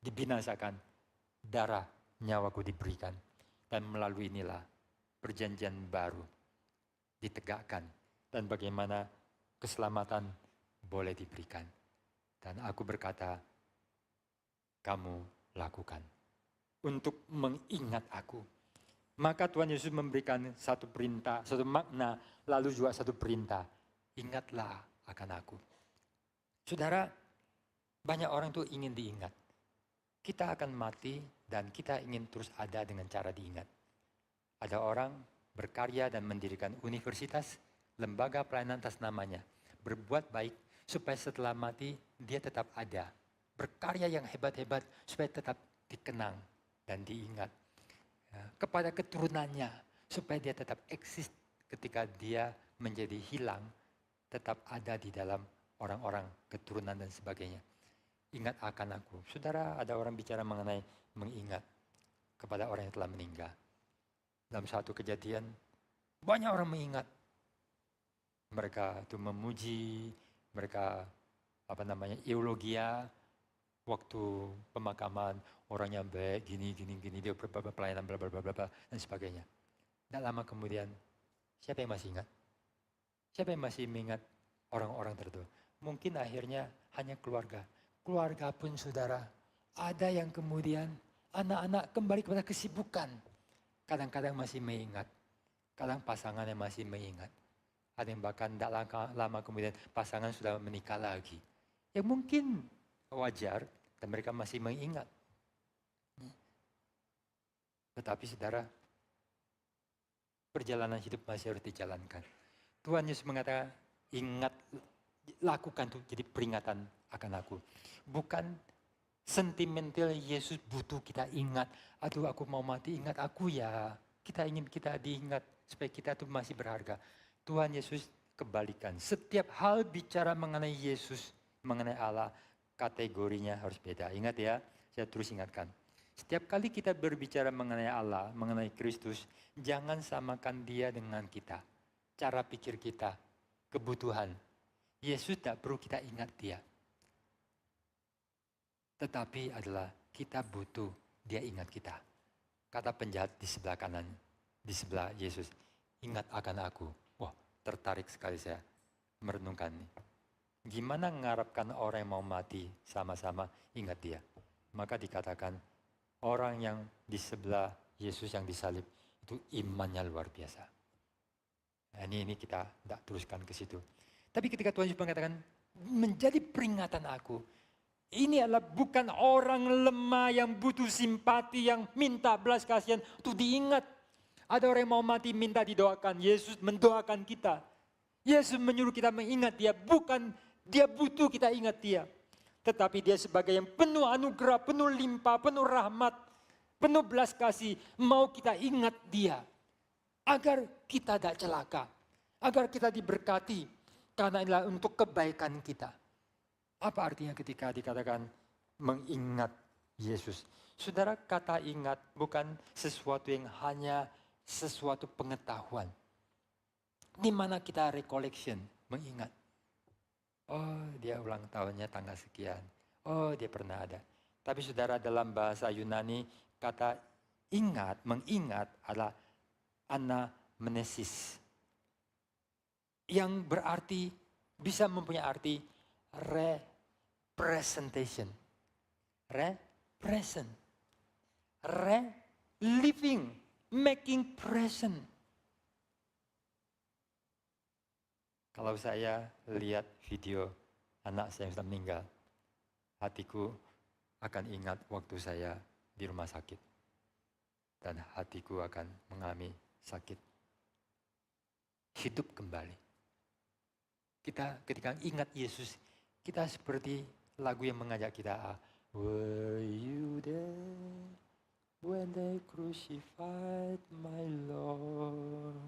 dibinasakan. Darah nyawaku diberikan. Dan melalui inilah perjanjian baru ditegakkan. Dan bagaimana keselamatan boleh diberikan. Dan aku berkata, kamu lakukan. Untuk mengingat aku. Maka Tuhan Yesus memberikan satu perintah, satu makna, lalu juga satu perintah. Ingatlah akan aku. Saudara, banyak orang tuh ingin diingat. Kita akan mati dan kita ingin terus ada dengan cara diingat. Ada orang berkarya dan mendirikan universitas, lembaga pelayanan atas namanya. Berbuat baik supaya setelah mati dia tetap ada. Berkarya yang hebat-hebat supaya tetap dikenang dan diingat. Kepada keturunannya supaya dia tetap eksis ketika dia menjadi hilang, tetap ada di dalam orang-orang keturunan dan sebagainya. Ingat akan aku. Saudara, ada orang bicara mengenai mengingat kepada orang yang telah meninggal. Dalam satu kejadian banyak orang mengingat. Mereka itu memuji, mereka eulogia waktu pemakaman. Orangnya baik, gini, dia pelayanan, bla bla bla bla dan sebagainya. Tidak lama kemudian, siapa yang masih ingat? Siapa yang masih mengingat orang-orang tertentu? Mungkin akhirnya hanya keluarga. Keluarga pun saudara, ada yang kemudian anak-anak kembali kepada kesibukan. Kadang-kadang masih mengingat, kadang pasangannya masih mengingat. Ada yang bahkan tidak lama kemudian pasangan sudah menikah lagi. Yang mungkin wajar dan mereka masih mengingat. Tetapi saudara, perjalanan hidup masih harus dijalankan. Tuhan Yesus mengatakan, ingat, lakukan itu jadi peringatan akan aku. Bukan sentimental Yesus butuh kita ingat. Aduh aku mau mati, ingat aku ya. Kita ingin kita diingat supaya kita tuh masih berharga. Tuhan Yesus kebalikan. Setiap hal bicara mengenai Yesus, mengenai Allah, kategorinya harus beda. Ingat ya, saya terus ingatkan. Setiap kali kita berbicara mengenai Allah, mengenai Kristus, jangan samakan dia dengan kita. Cara pikir kita, kebutuhan. Yesus tidak perlu kita ingat dia. Tetapi adalah kita butuh dia ingat kita. Kata penjahat di sebelah kanan, di sebelah Yesus, ingat akan aku. Wah, tertarik sekali saya merenungkan ini. Gimana mengharapkan orang yang mau mati sama-sama ingat dia. Maka dikatakan orang yang di sebelah Yesus yang disalib itu imannya luar biasa. Nah, ini kita tidak teruskan ke situ. Tapi ketika Tuhan Yesus mengatakan menjadi peringatan aku. Ini adalah bukan orang lemah yang butuh simpati, yang minta belas kasihan untuk diingat. Ada orang yang mau mati minta didoakan. Yesus mendoakan kita. Yesus menyuruh kita mengingat dia. Bukan dia butuh kita ingat dia. Tetapi dia sebagai yang penuh anugerah, penuh limpah, penuh rahmat, penuh belas kasih. Mau kita ingat dia. Agar kita tidak celaka. Agar kita diberkati. Karena inilah untuk kebaikan kita. Apa artinya ketika dikatakan mengingat Yesus? Saudara, kata ingat bukan sesuatu yang hanya sesuatu pengetahuan. Di mana kita recollection, mengingat. Oh, dia ulang tahunnya tanggal sekian. Oh, dia pernah ada. Tapi saudara, dalam bahasa Yunani, kata ingat, mengingat adalah anamnesis. Yang berarti, bisa mempunyai arti representation. Represent. Living. Making present. Kalau saya lihat video anak saya yang sudah meninggal, hatiku akan ingat waktu saya di rumah sakit. Dan hatiku akan mengalami sakit. Hidup kembali. Kita ketika ingat Yesus, kita seperti lagu yang mengajak kita, were you there when they crucified my Lord?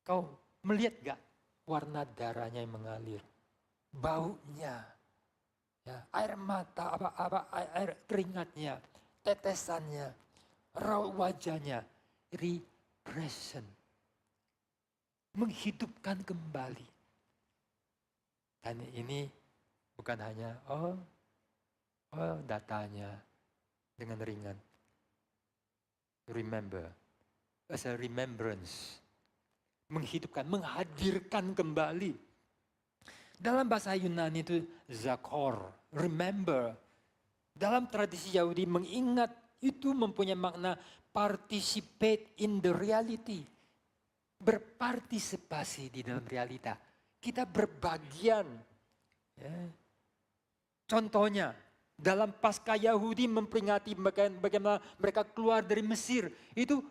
Kau melihat gak warna darahnya yang mengalir, baunya, ya, air mata, air keringatnya, tetesannya, raut wajahnya, represent, menghidupkan kembali. Dan ini bukan hanya datanya dengan ringan. Remember, as a remembrance. Menghidupkan, menghadirkan kembali. Dalam bahasa Yunani itu zakor, remember. Dalam tradisi Yahudi mengingat itu mempunyai makna participate in the reality. Berpartisipasi di dalam realita. Kita berbagian. Ya. Contohnya, dalam Paskah Yahudi memperingati bagaimana mereka keluar dari Mesir. Itu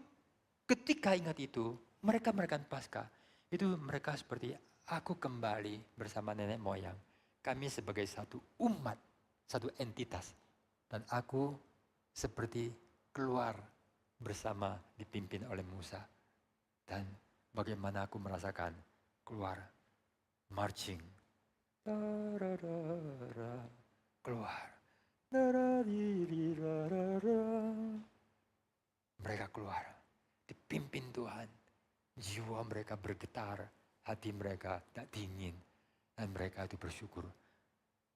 ketika ingat itu, mereka merayakan Paskah. Itu mereka seperti aku kembali bersama nenek moyang. Kami sebagai satu umat, satu entitas. Dan aku seperti keluar bersama dipimpin oleh Musa. Dan bagaimana aku merasakan keluar. Marching. Keluar. Mereka keluar. Dipimpin Tuhan. Jiwa mereka bergetar. Hati mereka tak dingin. Dan mereka itu bersyukur.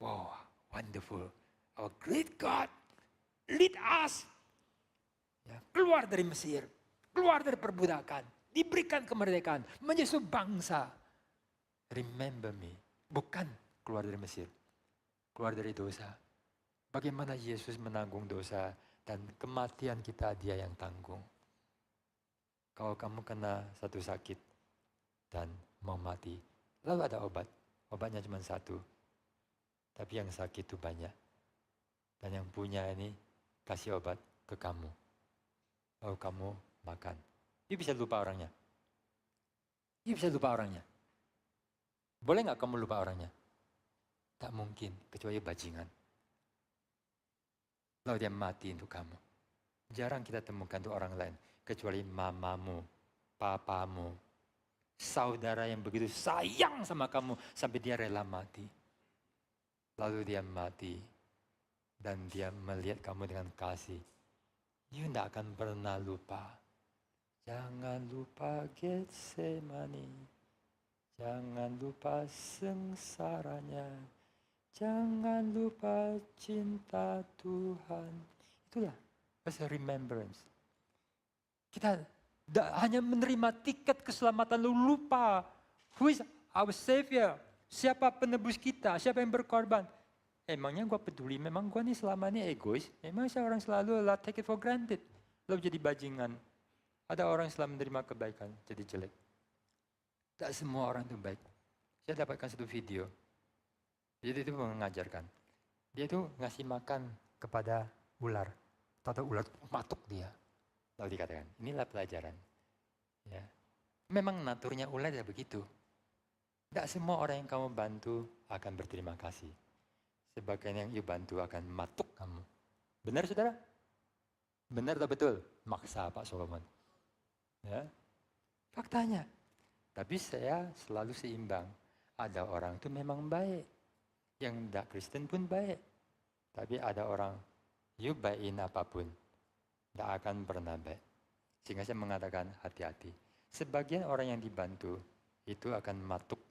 Wow, wonderful. Our great God lead us. Ya, keluar dari Mesir. Keluar dari perbudakan. Diberikan kemerdekaan. Menjadi bangsa. Remember me. Bukan keluar dari Mesir. Keluar dari dosa. Bagaimana Yesus menanggung dosa. Dan kematian kita dia yang tanggung. Kalau kamu kena satu sakit. Dan mau mati. Lalu ada obat. Obatnya cuma satu. Tapi yang sakit itu banyak. Dan yang punya ini kasih obat ke kamu. Lalu kamu makan. Dia bisa lupa orangnya. Dia bisa lupa orangnya. Boleh nggak kamu lupa orangnya? Tak mungkin, kecuali bajingan. Lalu dia mati untuk kamu. Jarang kita temukan untuk orang lain. Kecuali mamamu, papamu, saudara yang begitu sayang sama kamu. Sampai dia rela mati. Lalu dia mati. Dan dia melihat kamu dengan kasih. Dia tidak akan pernah lupa. Jangan lupa Getsemani. Jangan lupa sengsaranya. Jangan lupa cinta Tuhan. Itulah as a remembrance. Kita hanya menerima tiket keselamatan lalu lupa. Who is our Savior? Siapa penebus kita? Siapa yang berkorban? Emangnya gue peduli? Memang gue nih selama ini egois? Emang saya orang selalu take it for granted. Lalu jadi bajingan. Ada orang yang selalu menerima kebaikan jadi jelek. Tak semua orang itu baik. Saya dapatkan satu video. Jadi itu mengajarkan. Dia itu ngasih makan kepada ular. Tahu ular matuk dia. Lalu dikatakan, inilah pelajaran. Ya. Memang naturnya ular ya begitu. Tidak semua orang yang kamu bantu akan berterima kasih. Sebagian yang you bantu akan matuk kamu. Benar saudara? Benar atau betul? Maksa Pak Solomon. Ya. Faktanya. Tapi saya selalu seimbang. Ada orang itu memang baik. Yang tidak Kristen pun baik. Tapi ada orang, you baikin apapun. Tidak akan pernah baik. Sehingga saya mengatakan hati-hati. Sebagian orang yang dibantu itu akan matuk.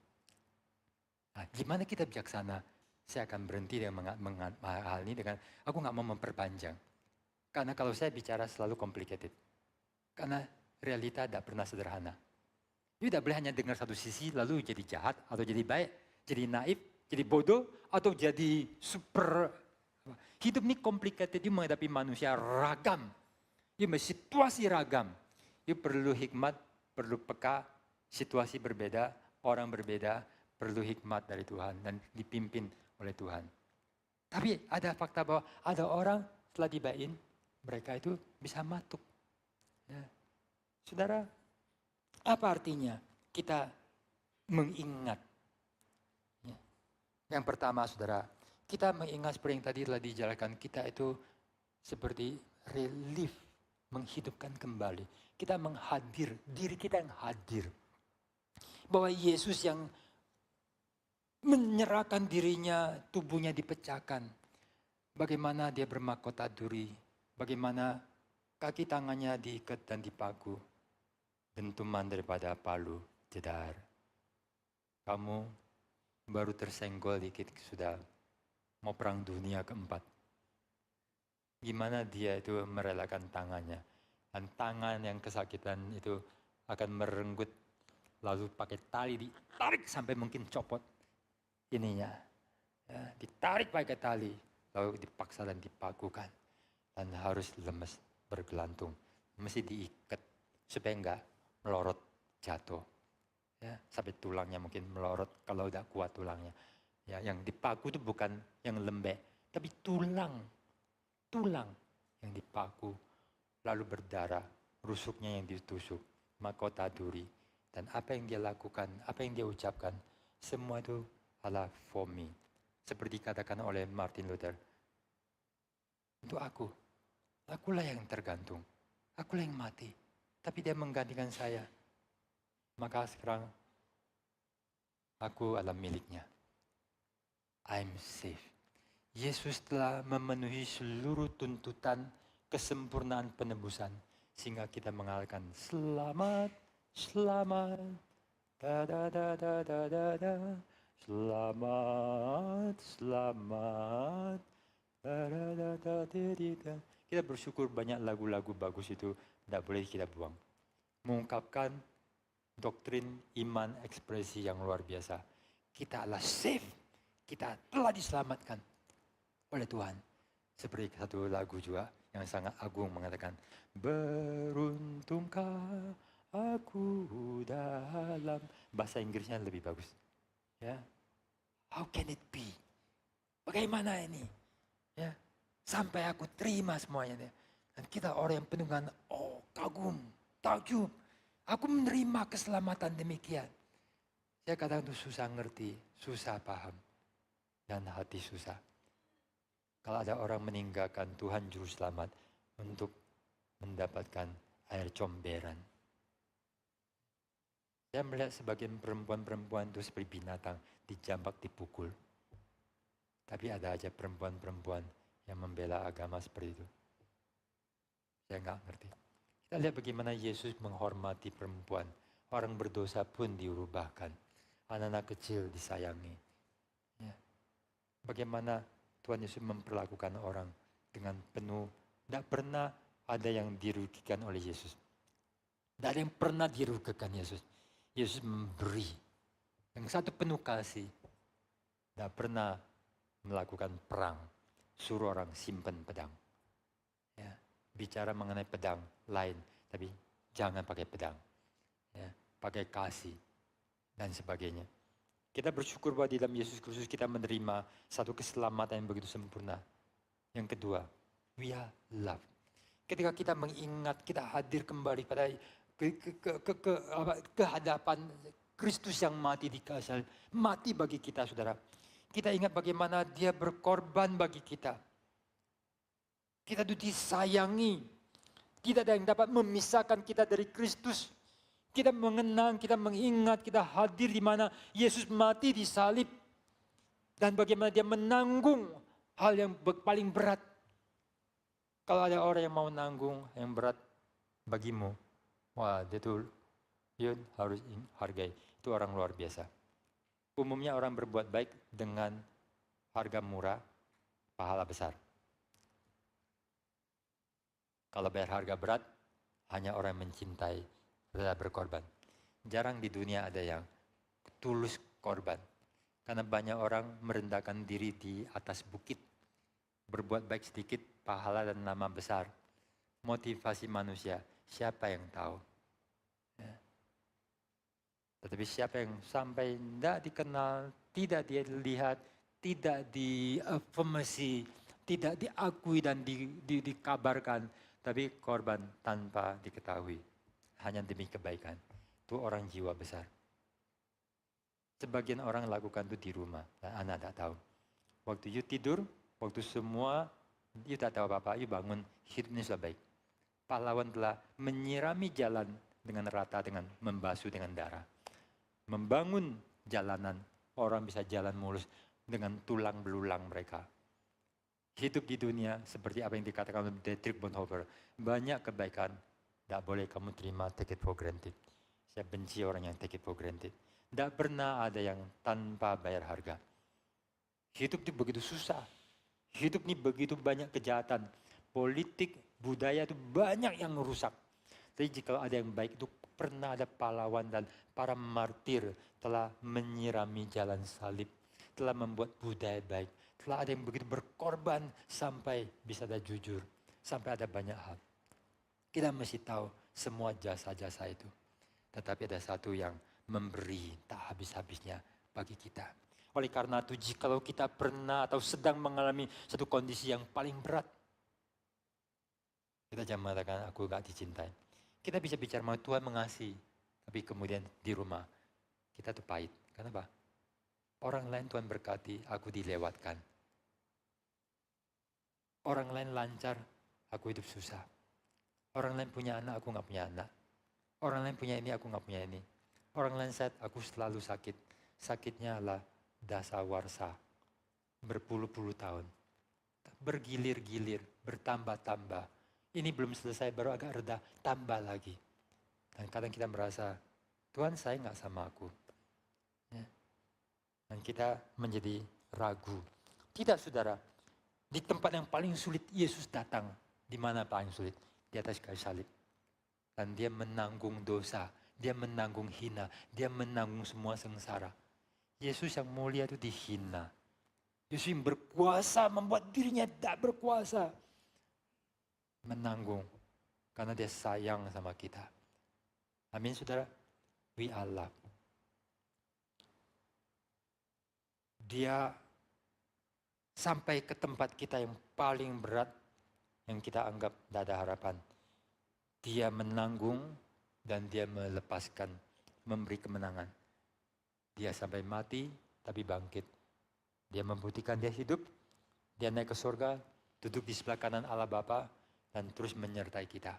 Nah, gimana kita bijaksana? Saya akan berhenti dengan hal ini dengan aku nggak mau memperpanjang. Karena kalau saya bicara selalu complicated. Karena realita tidak pernah sederhana. You tidak boleh hanya dengar satu sisi lalu jadi jahat atau jadi baik, jadi naif, jadi bodoh atau jadi super. Hidup ini complicated, you menghadapi manusia ragam. You situasi ragam. You perlu hikmat, perlu peka, situasi berbeda, orang berbeda, perlu hikmat dari Tuhan dan dipimpin oleh Tuhan. Tapi ada fakta bahwa ada orang setelah dibain, mereka itu bisa matuk. Ya. Saudara, apa artinya kita mengingat? Ya. Yang pertama saudara, kita mengingat seperti yang tadi telah dijelaskan, kita itu seperti relief, menghidupkan kembali. Kita menghadir, diri kita yang hadir. Bahwa Yesus yang menyerahkan dirinya, tubuhnya dipecahkan. Bagaimana dia bermahkota duri, bagaimana kaki tangannya diikat dan dipaku. Dentuman daripada palu, jedar. Kamu baru tersenggol dikit sudah mau perang dunia keempat. Gimana dia itu merelakan tangannya. Dan tangan yang kesakitan itu akan merenggut. Lalu pakai tali ditarik sampai mungkin copot ininya. Ya, ditarik pakai tali. Lalu dipaksa dan dipakukan. Dan harus lemes, bergelantung. Mesti diikat supaya enggak melorot jatuh. Ya, sampai tulangnya mungkin melorot kalau udah kuat tulangnya. Ya, yang dipaku itu bukan yang lembek, tapi tulang yang dipaku, lalu berdarah, rusuknya yang ditusuk, mahkota duri, dan apa yang dia lakukan, apa yang dia ucapkan, semua itu adalah for me. Seperti dikatakan oleh Martin Luther, untuk akulah yang tergantung, akulah yang mati, tapi dia menggantikan saya. Maka sekarang aku adalah miliknya. I'm safe. Yesus telah memenuhi seluruh tuntutan kesempurnaan penebusan. Sehingga kita mengatakan selamat, selamat, da da da da da da da, selamat, selamat, da da da da da da. Kita bersyukur banyak lagu-lagu bagus itu tidak boleh kita buang. Mengungkapkan doktrin iman ekspresi yang luar biasa. Kita adalah safe. Kita telah diselamatkan oleh Tuhan. Seperti satu lagu juga yang sangat agung mengatakan, beruntungkah aku dalam. Bahasa Inggrisnya lebih bagus. Ya, how can it be? Bagaimana ini? Ya, sampai aku terima semuanya. Dan kita orang yang penuh dengan kagum, takjub. Aku menerima keselamatan demikian. Saya katakan itu susah ngerti, susah paham. Dan hati susah. Kalau ada orang meninggalkan Tuhan Juru Selamat untuk mendapatkan air comberan. Saya melihat sebagian perempuan-perempuan itu seperti binatang, dijambak, dipukul. Tapi ada aja perempuan-perempuan yang membela agama seperti itu. Saya nggak ngerti. Kita lihat bagaimana Yesus menghormati perempuan. Orang berdosa pun diubahkan. Anak-anak kecil disayangi. Ya. Bagaimana Tuhan Yesus memperlakukan orang dengan penuh. Tidak pernah ada yang dirugikan oleh Yesus. Tidak ada yang pernah dirugikan Yesus. Yesus memberi. Yang satu penuh kasih. Tidak pernah melakukan perang. Suruh orang simpan pedang. Ya, bicara mengenai pedang lain. Tapi jangan pakai pedang. Ya, pakai kasih. Dan sebagainya. Kita bersyukur bahwa di dalam Yesus Kristus kita menerima satu keselamatan yang begitu sempurna. Yang kedua, we are loved. Ketika kita mengingat, kita hadir kembali pada kehadapan Kristus yang mati di kayu salib. Mati bagi kita, saudara. Kita ingat bagaimana dia berkorban bagi kita. Kita itu disayangi. Tidak ada yang dapat memisahkan kita dari Kristus. Kita mengenang, kita mengingat, kita hadir di mana Yesus mati di salib. Dan bagaimana dia menanggung hal yang paling berat. Kalau ada orang yang mau nanggung yang berat bagimu, wah dia tuh harus hargai. Itu orang luar biasa. Umumnya orang berbuat baik dengan harga murah, pahala besar. Kalau bayar harga berat, hanya orang yang mencintai, rela berkorban. Jarang di dunia ada yang tulus korban. Karena banyak orang merendahkan diri di atas bukit. Berbuat baik sedikit, pahala dan nama besar. Motivasi manusia, siapa yang tahu? Ya. Tetapi siapa yang sampai tidak dikenal, tidak dilihat, tidak diafirmasi, tidak diakui dan dikabarkan. Tapi korban tanpa diketahui. Hanya demi kebaikan. Itu orang jiwa besar. Sebagian orang lakukan itu di rumah. Dan anak tak tahu. Waktu you tidur, waktu semua, you tak tahu apa-apa, you bangun, hidupnya sudah baik. Pahlawan telah menyirami jalan dengan rata, dengan membasuh dengan darah. Membangun jalanan, orang bisa jalan mulus dengan tulang belulang mereka. Hidup di dunia seperti apa yang dikatakan oleh Dietrich Bonhoeffer. Banyak kebaikan, tidak boleh kamu terima, take it for granted. Saya benci orang yang take it for granted. Tidak pernah ada yang tanpa bayar harga. Hidup itu begitu susah. Hidup ini begitu banyak kejahatan. Politik, budaya itu banyak yang rusak. Jadi jika ada yang baik itu pernah ada pahlawan dan para martir telah menyirami jalan salib. Telah membuat budaya baik. Telah ada yang begitu berkorban sampai bisa ada jujur. Sampai ada banyak hal. Kita mesti tahu semua jasa-jasa itu. Tetapi ada satu yang memberi tak habis-habisnya bagi kita. Oleh karena itu jikalau kita pernah atau sedang mengalami satu kondisi yang paling berat. Kita jangan mengatakan aku gak dicintai. Kita bisa bicara bahwa Tuhan mengasihi. Tapi kemudian di rumah kita tuh pahit. Kenapa? Orang lain Tuhan berkati, aku dilewatkan. Orang lain lancar, aku hidup susah. Orang lain punya anak, aku gak punya anak. Orang lain punya ini, aku gak punya ini. Orang lain sehat, aku selalu sakit. Sakitnya adalah dasawarsa. Berpuluh-puluh tahun. Bergilir-gilir, bertambah-tambah. Ini belum selesai, baru agak reda, tambah lagi. Dan kadang kita merasa, Tuhan sayang gak sama aku? Ya. Dan kita menjadi ragu. Tidak saudara, di tempat yang paling sulit Yesus datang. Di mana paling sulit? Di atas kayu salib. Dan dia menanggung dosa, dia menanggung hina, dia menanggung semua sengsara. Yesus yang mulia itu dihina. Yesus yang berkuasa membuat dirinya tak berkuasa. Menanggung, karena dia sayang sama kita. Amin saudara, we are loved. Dia sampai ke tempat kita yang paling berat, yang kita anggap tidak ada harapan. Dia menanggung dan dia melepaskan, memberi kemenangan. Dia sampai mati tapi bangkit. Dia membuktikan dia hidup, dia naik ke surga, duduk di sebelah kanan Allah Bapa dan terus menyertai kita.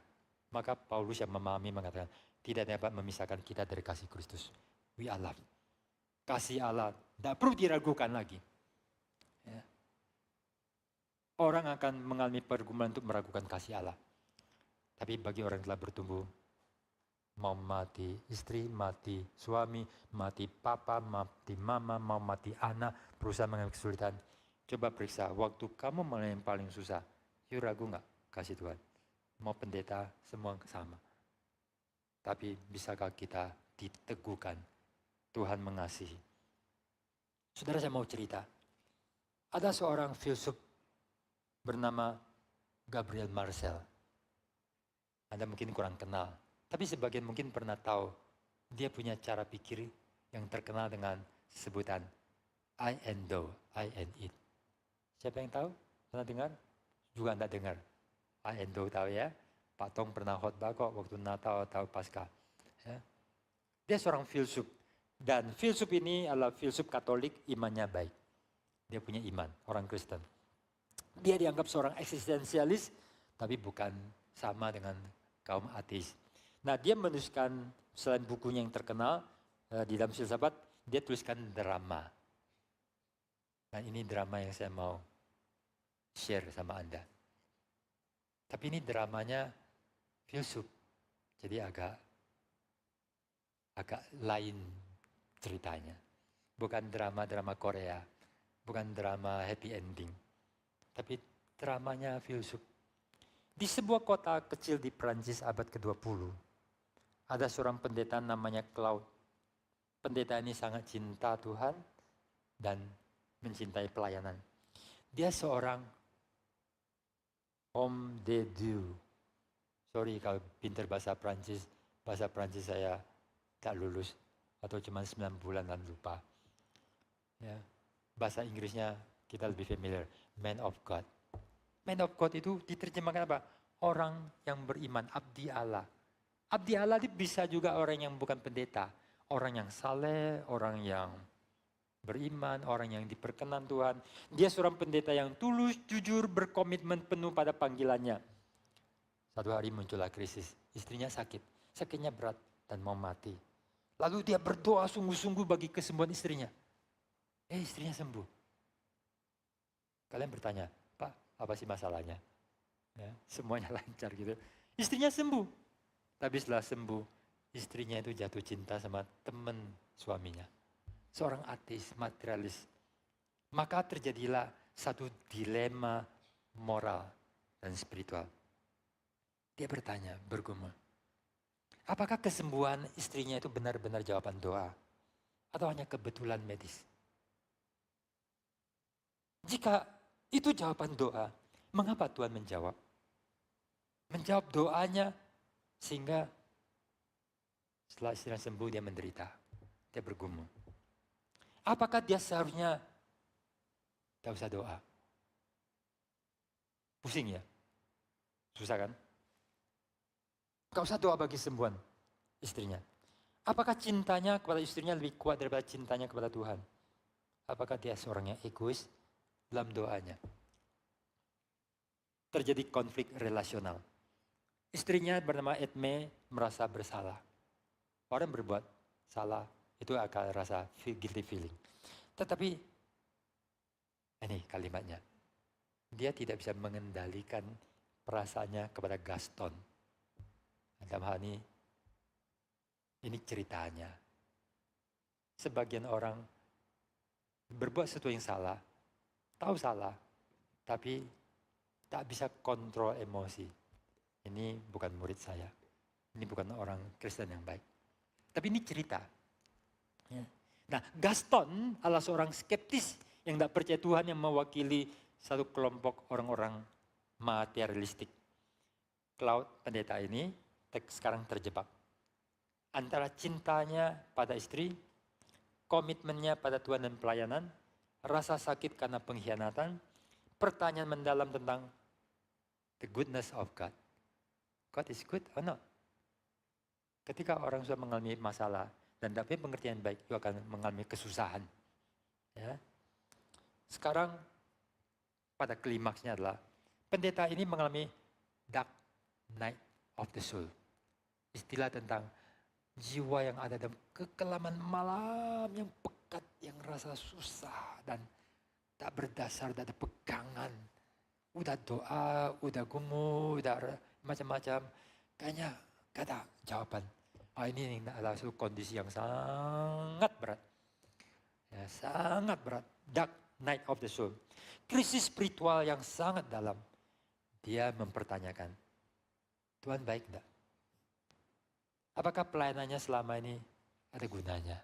Maka Paulus yang memahami mengatakan, tidak dapat memisahkan kita dari kasih Kristus. We are loved. Kasih Allah tidak perlu diragukan lagi. Ya. Orang akan mengalami pergumulan untuk meragukan kasih Allah. Tapi bagi orang yang telah bertumbuh, mau mati istri, mati suami, mati papa, mati mama, mau mati anak, berusaha mengalami kesulitan. Coba periksa, waktu kamu mulai yang paling susah, you ragu nggak kasih Tuhan? Mau pendeta, semua sama. Tapi bisakah kita diteguhkan? Tuhan mengasihi. Saudara, saya mau cerita. Ada seorang filsuf bernama Gabriel Marcel. Anda mungkin kurang kenal. Tapi sebagian mungkin pernah tahu. Dia punya cara pikir yang terkenal dengan sebutan I and thou, I and it. Siapa yang tahu? Pernah dengar? Juga Anda dengar. I and thou tahu ya. Pak Tong pernah khotbah kok waktu Natal atau Paskah. Ya. Dia seorang filsuf. Dan filsuf ini adalah filsuf Katolik, imannya baik. Dia punya iman, orang Kristen. Dia dianggap seorang eksistensialis, tapi bukan sama dengan kaum ateis. Nah, dia menuliskan, selain bukunya yang terkenal, di dalam filsafat, dia tuliskan drama. Nah, ini drama yang saya mau share sama Anda. Tapi ini dramanya filsuf, jadi agak lain ceritanya. Bukan drama-drama Korea, bukan drama happy ending, tapi dramanya filsuf. Di sebuah kota kecil di Prancis abad ke-20, ada seorang pendeta namanya Claude. Pendeta ini sangat cinta Tuhan dan mencintai pelayanan. Dia seorang homme de Dieu. Sorry kalau pintar bahasa Prancis saya tak lulus atau cuma 9 bulan dan lupa. Ya. Bahasa Inggrisnya kita lebih familiar, man of God. Man of God itu diterjemahkan apa? Orang yang beriman, abdi Allah. Abdi Allah itu bisa juga orang yang bukan pendeta. Orang yang saleh, orang yang beriman, orang yang diperkenan Tuhan. Dia seorang pendeta yang tulus, jujur, berkomitmen penuh pada panggilannya. Satu hari muncullah krisis. Istrinya sakit. Sakitnya berat dan mau mati. Lalu dia berdoa sungguh-sungguh bagi kesembuhan istrinya. Istrinya sembuh. Kalian bertanya, Pak, apa sih masalahnya? Ya, semuanya lancar gitu. Istrinya sembuh. Tapi setelah sembuh, istrinya itu jatuh cinta sama teman suaminya. Seorang ateis, materialis. Maka terjadilah satu dilema moral dan spiritual. Dia bertanya, bergumul. Apakah kesembuhan istrinya itu benar-benar jawaban doa? Atau hanya kebetulan medis? Jika itu jawaban doa, mengapa Tuhan menjawab? Menjawab doanya sehingga setelah istrinya sembuh dia menderita. Dia bergumul. Apakah dia seharusnya tidak usah doa? Pusing ya? Susah kan? Gak usah doa bagi sembuhan istrinya. Apakah cintanya kepada istrinya lebih kuat daripada cintanya kepada Tuhan? Apakah dia seorang yang egois dalam doanya? Terjadi konflik relasional. Istrinya bernama Edme merasa bersalah. Orang berbuat salah itu akan rasa guilty feeling. Tetapi ini kalimatnya. Dia tidak bisa mengendalikan perasaannya kepada Gaston. Dalam hal ini ceritanya. Sebagian orang berbuat sesuatu yang salah, tahu salah, tapi tak bisa kontrol emosi. Ini bukan murid saya, ini bukan orang Kristen yang baik. Tapi ini cerita. Nah, Gaston adalah seorang skeptis yang tidak percaya Tuhan yang mewakili satu kelompok orang-orang materialistik. Claude, pendeta ini, sekarang terjebak. Antara cintanya pada istri, komitmennya pada Tuhan dan pelayanan, rasa sakit karena pengkhianatan, pertanyaan mendalam tentang the goodness of God. God is good or not? Ketika orang sudah mengalami masalah dan dapat pengertian baik, itu akan mengalami kesusahan. Ya. Sekarang pada klimaksnya adalah pendeta ini mengalami dark night of the soul. Istilah tentang jiwa yang ada dalam kekelaman malam yang pekat, yang rasa susah dan tak berdasar, tak ada pegangan. Udah doa, udah gumul, udah macam-macam. Kayaknya gak ada jawaban. Ini adalah suatu kondisi yang sangat berat. Ya, sangat berat. Dark night of the soul. krisis spiritual yang sangat dalam. Dia mempertanyakan, Tuhan baik enggak? Apakah pelayanannya selama ini ada gunanya?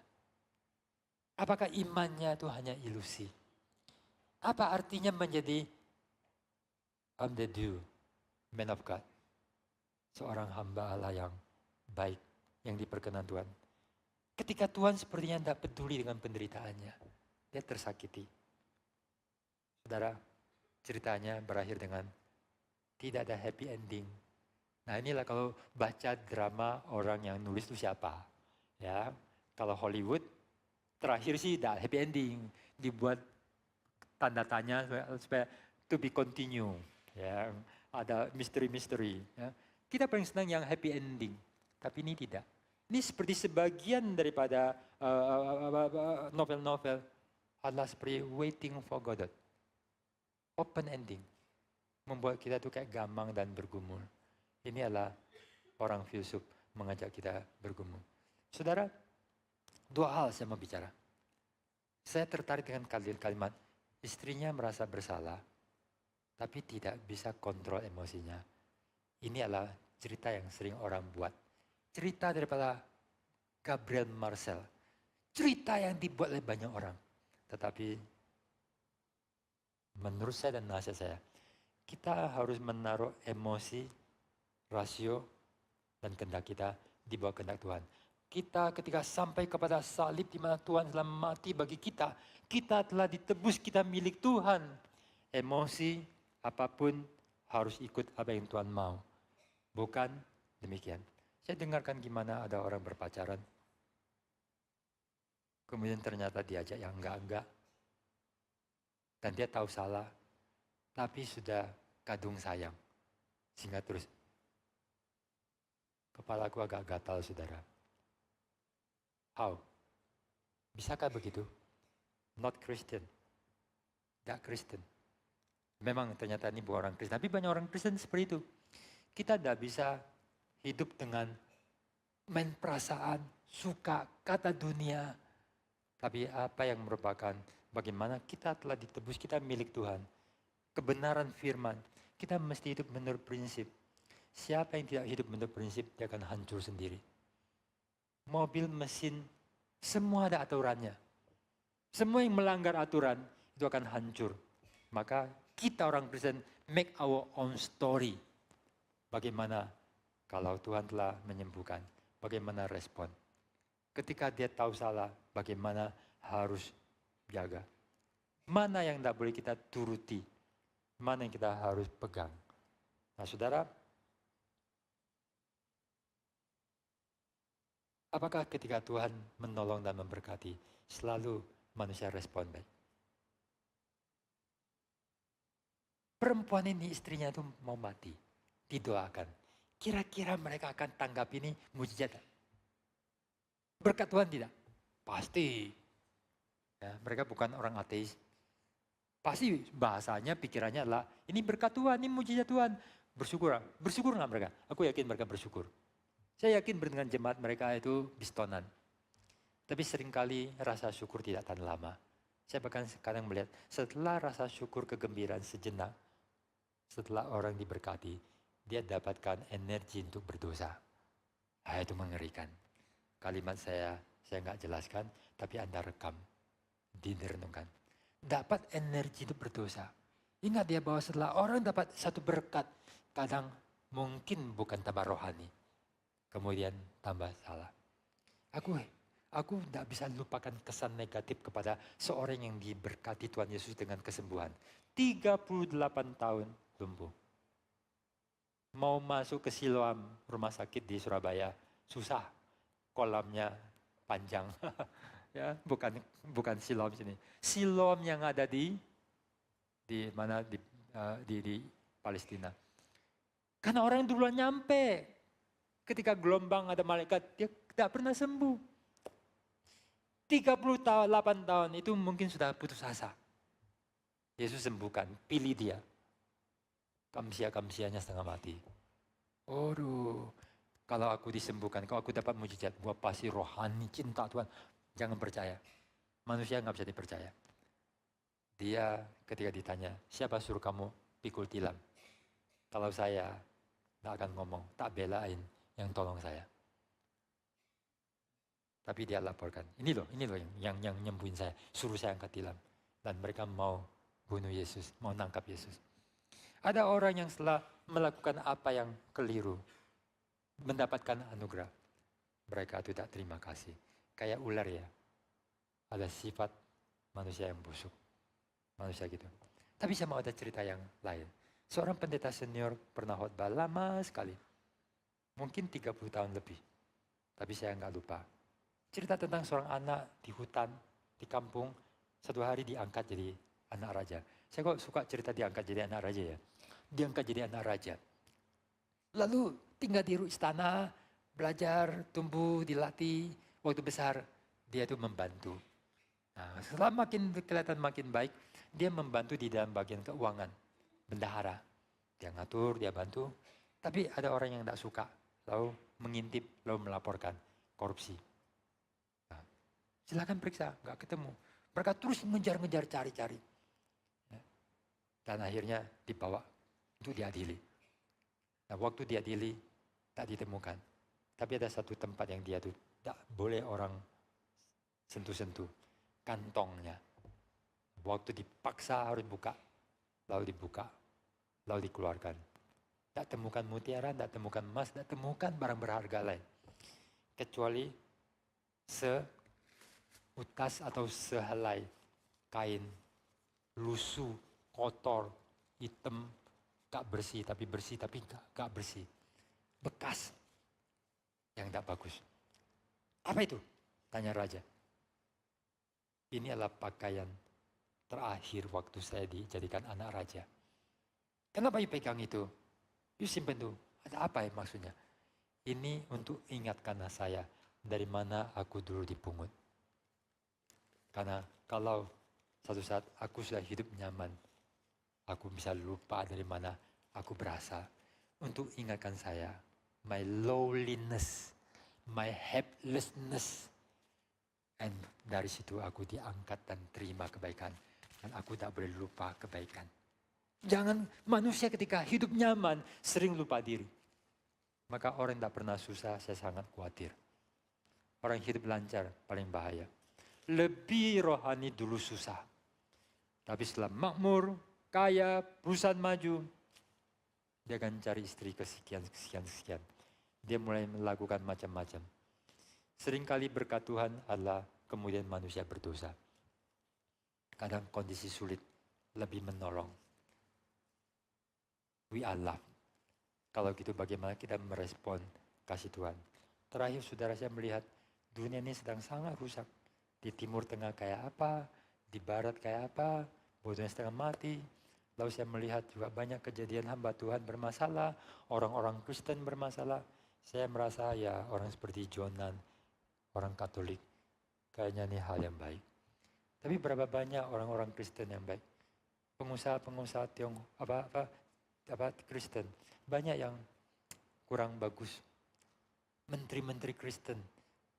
Apakah imannya itu hanya ilusi? Apa artinya menjadi Amdedu, man of God? Seorang hamba Allah yang baik, yang diperkenan Tuhan. Ketika Tuhan sepertinya tidak peduli dengan penderitaannya, dia tersakiti. Saudara, ceritanya berakhir dengan tidak ada happy ending. Nah inilah kalau baca drama orang yang nulis itu siapa. Ya, kalau Hollywood terakhir sih tidak happy ending. Dibuat tanda tanya supaya to be continue. Ya, ada misteri-misteri. Ya. Kita paling senang yang happy ending. Tapi ini tidak. Ini seperti sebagian daripada novel-novel adalah seperti Waiting for Godot. Open ending. Membuat kita tuh kayak gamang dan bergumul. Ini adalah orang filsuf mengajak kita bergumul. Saudara, dua hal saya mau bicara. Saya tertarik dengan kalimat, istrinya merasa bersalah, tapi tidak bisa kontrol emosinya. Ini adalah cerita yang sering orang buat. Cerita daripada Gabriel Marcel. Cerita yang dibuat oleh banyak orang. Tetapi menurut saya dan nasihat saya, kita harus menaruh emosi, rasio, dan kehendak kita di bawah kehendak Tuhan. Kita ketika sampai kepada salib di mana Tuhan telah mati bagi kita, kita telah ditebus, kita milik Tuhan. Emosi apapun harus ikut apa yang Tuhan mau. Bukan demikian. Saya dengarkan gimana ada orang berpacaran. Kemudian ternyata diajak yang enggak-enggak. Dan dia tahu salah. Tapi sudah kadung sayang. Sehingga terus. Kepalaku agak gatal, saudara. How? Bisakah begitu? Not Christian. Tidak Kristen. Memang ternyata ini bukan orang Kristen. Tapi banyak orang Kristen seperti itu. Kita tidak bisa hidup dengan main perasaan, suka, kata dunia. Tapi apa yang merupakan bagaimana kita telah ditebus, kita milik Tuhan. Kebenaran firman. Kita mesti hidup menurut prinsip. Siapa yang tidak hidup menurut prinsip, dia akan hancur sendiri. Mobil, mesin, semua ada aturannya. Semua yang melanggar aturan, itu akan hancur. Maka kita orang Kristen make our own story. Bagaimana kalau Tuhan telah menyembuhkan, bagaimana respon. Ketika dia tahu salah, bagaimana harus jaga. Mana yang tidak boleh kita turuti, mana yang kita harus pegang. Nah saudara, apakah ketika Tuhan menolong dan memberkati, selalu manusia respon baik? Perempuan ini istrinya itu mau mati, didoakan. Kira-kira mereka akan tanggap ini mujizat? Berkat Tuhan tidak? Pasti. Ya, mereka bukan orang ateis. Pasti bahasanya, pikirannya adalah, ini berkat Tuhan, ini mujizat Tuhan. Bersyukur. Bersyukur nggak mereka? Aku yakin mereka bersyukur. Saya yakin dengan jemaat mereka itu bistonan. Tapi seringkali rasa syukur tidak tahan lama. Saya bahkan sekarang melihat setelah rasa syukur kegembiraan sejenak, setelah orang diberkati, dia dapatkan energi untuk berdosa. Nah, itu mengerikan. Kalimat saya nggak jelaskan, tapi Anda rekam, direnungkan. Dapat energi untuk berdosa. Ingat ya bahwa setelah orang dapat satu berkat, kadang mungkin bukan tambah rohani. Kemudian tambah salah. Aku tidak bisa lupakan kesan negatif kepada seorang yang diberkati Tuhan Yesus dengan kesembuhan. 38 tahun lumpuh. Mau masuk ke Siloam rumah sakit di Surabaya, susah. Kolamnya panjang. Ya, bukan Siloam sini. Siloam yang ada di mana di Palestina. Karena orang duluan nyampe. Ketika gelombang ada malaikat, dia tidak pernah sembuh. 38 tahun itu mungkin sudah putus asa. Yesus sembuhkan, pilih dia. Kamsia-kamsianya setengah mati. Aduh, kalau aku disembuhkan, kalau aku dapat mujizat, gua pasti rohani, cinta Tuhan. Jangan percaya. Manusia nggak bisa dipercaya. Dia ketika ditanya, siapa suruh kamu pikul tilam? Kalau saya nggak akan ngomong, tak belain yang tolong saya. Tapi dia laporkan, ini loh yang nyembuhin saya, suruh saya angkat tilam. Dan mereka mau bunuh Yesus, mau nangkap Yesus. Ada orang yang setelah melakukan apa yang keliru, mendapatkan anugerah, mereka tidak terima kasih. Kayak ular ya, ada sifat manusia yang busuk, manusia gitu. Tapi saya mau ada cerita yang lain. Seorang pendeta senior pernah khotbah lama sekali, mungkin 30 tahun lebih, tapi saya nggak lupa. Cerita tentang seorang anak di hutan, di kampung, satu hari diangkat jadi anak raja. Saya kok suka cerita diangkat jadi anak raja ya. Diangkat jadi anak raja. Lalu tinggal di istana, belajar, tumbuh, dilatih. Waktu besar dia itu membantu. Nah, setelah makin kelihatan makin baik, dia membantu di dalam bagian keuangan. Bendahara. Dia ngatur, dia bantu. Tapi ada orang yang tidak suka. Lalu mengintip, lalu melaporkan korupsi. Silakan periksa, nggak ketemu. Mereka terus mengejar-ngejar, cari-cari. Dan akhirnya dibawa untuk diadili. Nah, waktu diadili, tak ditemukan. Tapi ada satu tempat yang dia tuh tak boleh orang sentuh-sentuh. Kantongnya. Waktu dipaksa harus buka, lalu dibuka, lalu dikeluarkan. Tak temukan mutiara, tak temukan emas, tak temukan barang berharga lain. Kecuali utas atau sehelai kain lusuh, kotor, hitam, gak bersih tapi gak bersih. Bekas yang gak bagus. Apa itu? Tanya raja. Ini adalah pakaian terakhir waktu saya dijadikan anak raja. Kenapa you pegang itu? You simpen tuh. Ada apa ya maksudnya? Ini untuk ingatkan saya dari mana aku dulu dipungut. Karena kalau satu saat aku sudah hidup nyaman, aku bisa lupa dari mana aku berasal. Untuk ingatkan saya, my lowliness, my helplessness. Dan dari situ aku diangkat dan terima kebaikan. Dan aku tak boleh lupa kebaikan. Jangan manusia ketika hidup nyaman sering lupa diri. Maka orang yang tak pernah susah, saya sangat khawatir. Orang hidup lancar paling bahaya. Lebih rohani dulu susah. Tapi setelah makmur, kaya, perusahaan maju, dia akan cari istri kesekian. Dia mulai melakukan macam-macam. Seringkali berkat Tuhan adalah kemudian manusia berdosa. Kadang kondisi sulit lebih menolong. We are loved. Kalau gitu bagaimana kita merespon kasih Tuhan. Terakhir saudara saya melihat dunia ini sedang sangat rusak. Di Timur Tengah kayak apa, di Barat kayak apa, bodohnya setengah mati. Lalu saya melihat juga banyak kejadian hamba Tuhan bermasalah, orang-orang Kristen bermasalah. Saya merasa ya orang seperti Jonan, orang Katolik, kayaknya ini hal yang baik. Tapi berapa banyak orang-orang Kristen yang baik? Pengusaha Kristen, banyak yang kurang bagus. Menteri-menteri Kristen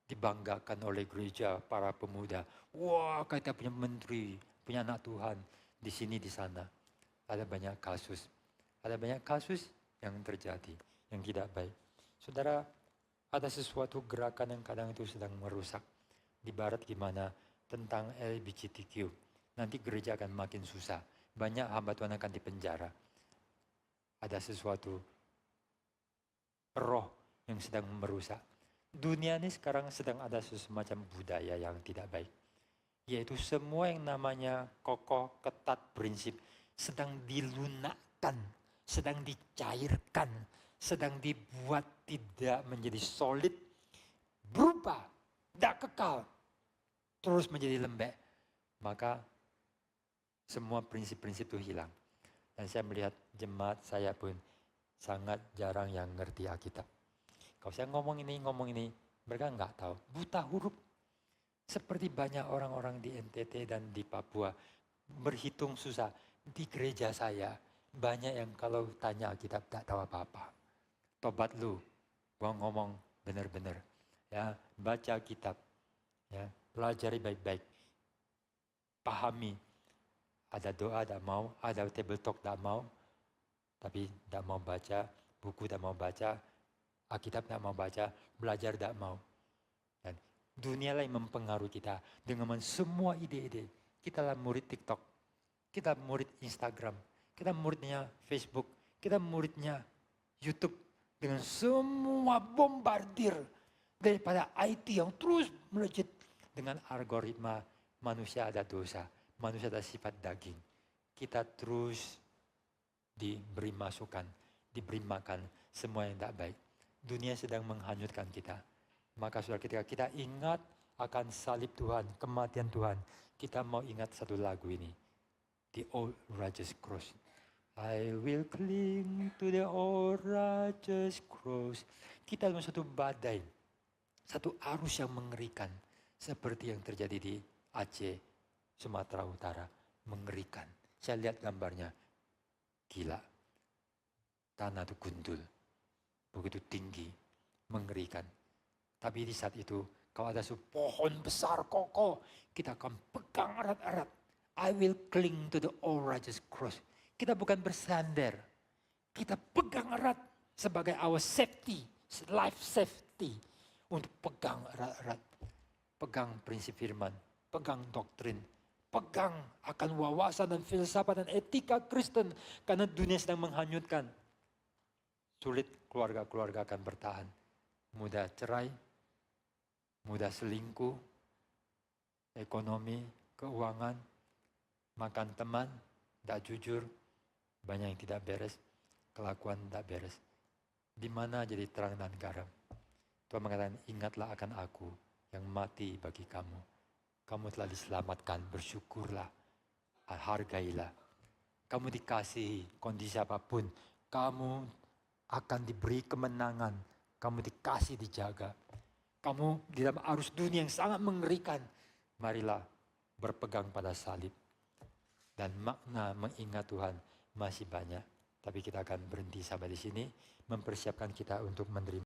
dibanggakan oleh gereja, para pemuda. Wah, kita punya menteri, punya anak Tuhan. Di sini, di sana. Ada banyak kasus. Ada banyak kasus yang terjadi, yang tidak baik. Saudara, ada sesuatu gerakan yang kadang itu sedang merusak. Di Barat gimana? Tentang LGBTQ. Nanti gereja akan makin susah. Banyak hamba Tuhan akan dipenjara. Ada sesuatu roh yang sedang merusak. Dunia ini sekarang sedang ada semacam budaya yang tidak baik. Yaitu semua yang namanya kokoh, ketat, prinsip sedang dilunakkan, sedang dicairkan, sedang dibuat tidak menjadi solid, berubah, tidak kekal, terus menjadi lembek. Maka semua prinsip-prinsip itu hilang. Dan saya melihat jemaat saya pun sangat jarang yang ngerti Alkitab. Kalau saya ngomong ini, mereka nggak tahu. Buta huruf. Seperti banyak orang-orang di NTT dan di Papua. Berhitung susah. Di gereja saya, banyak yang kalau tanya Alkitab tak tahu apa-apa. Tobat lu, gua ngomong benar-benar. Ya, baca Alkitab. Ya, pelajari baik-baik. Pahami. Ada doa tidak mau, ada table talk tidak mau, tapi tidak mau baca, buku tidak mau baca, Alkitab tidak mau baca, belajar tidak mau. Dan dunia lain mempengaruhi kita dengan semua ide-ide. Kita lah murid TikTok, kita murid Instagram, kita muridnya Facebook, kita muridnya YouTube. Dengan semua bombardir daripada IT yang terus melejit dengan algoritma manusia ada dosa, manusia ada sifat daging. Kita terus diberi masukan, diberi makan semua yang tidak baik. Dunia sedang menghanyutkan kita. Maka saudara, ketika kita ingat akan salib Tuhan, kematian Tuhan, kita mau ingat satu lagu ini, The Old Righteous Cross. I will cling to the old righteous cross. Kita dalam satu badai, satu arus yang mengerikan, seperti yang terjadi di Aceh, Sumatera Utara, mengerikan. Saya lihat gambarnya, gila. Tanah itu gundul, begitu tinggi, mengerikan. Tapi di saat itu, kalau ada sebuah pohon besar kokoh, kita akan pegang erat-erat. I will cling to the old righteous cross. Kita bukan bersandar, kita pegang erat sebagai our safety, life safety. Untuk pegang erat-erat, pegang prinsip firman, pegang doktrin, pegang akan wawasan dan filsafat dan etika Kristen. Karena dunia sedang menghanyutkan. Sulit keluarga-keluarga akan bertahan. Mudah cerai, mudah selingkuh, ekonomi, keuangan, makan teman, tidak jujur, banyak yang tidak beres, kelakuan tidak beres. Di mana jadi terang dan garam? Tuhan mengatakan, ingatlah akan aku yang mati bagi kamu. Kamu telah diselamatkan, bersyukurlah, hargailah. Kamu dikasihi, kondisi apapun, kamu akan diberi kemenangan, kamu dikasih, dijaga. Kamu di dalam arus dunia yang sangat mengerikan, marilah berpegang pada salib. Dan makna mengingat Tuhan masih banyak. Tapi kita akan berhenti sampai di sini, mempersiapkan kita untuk menerima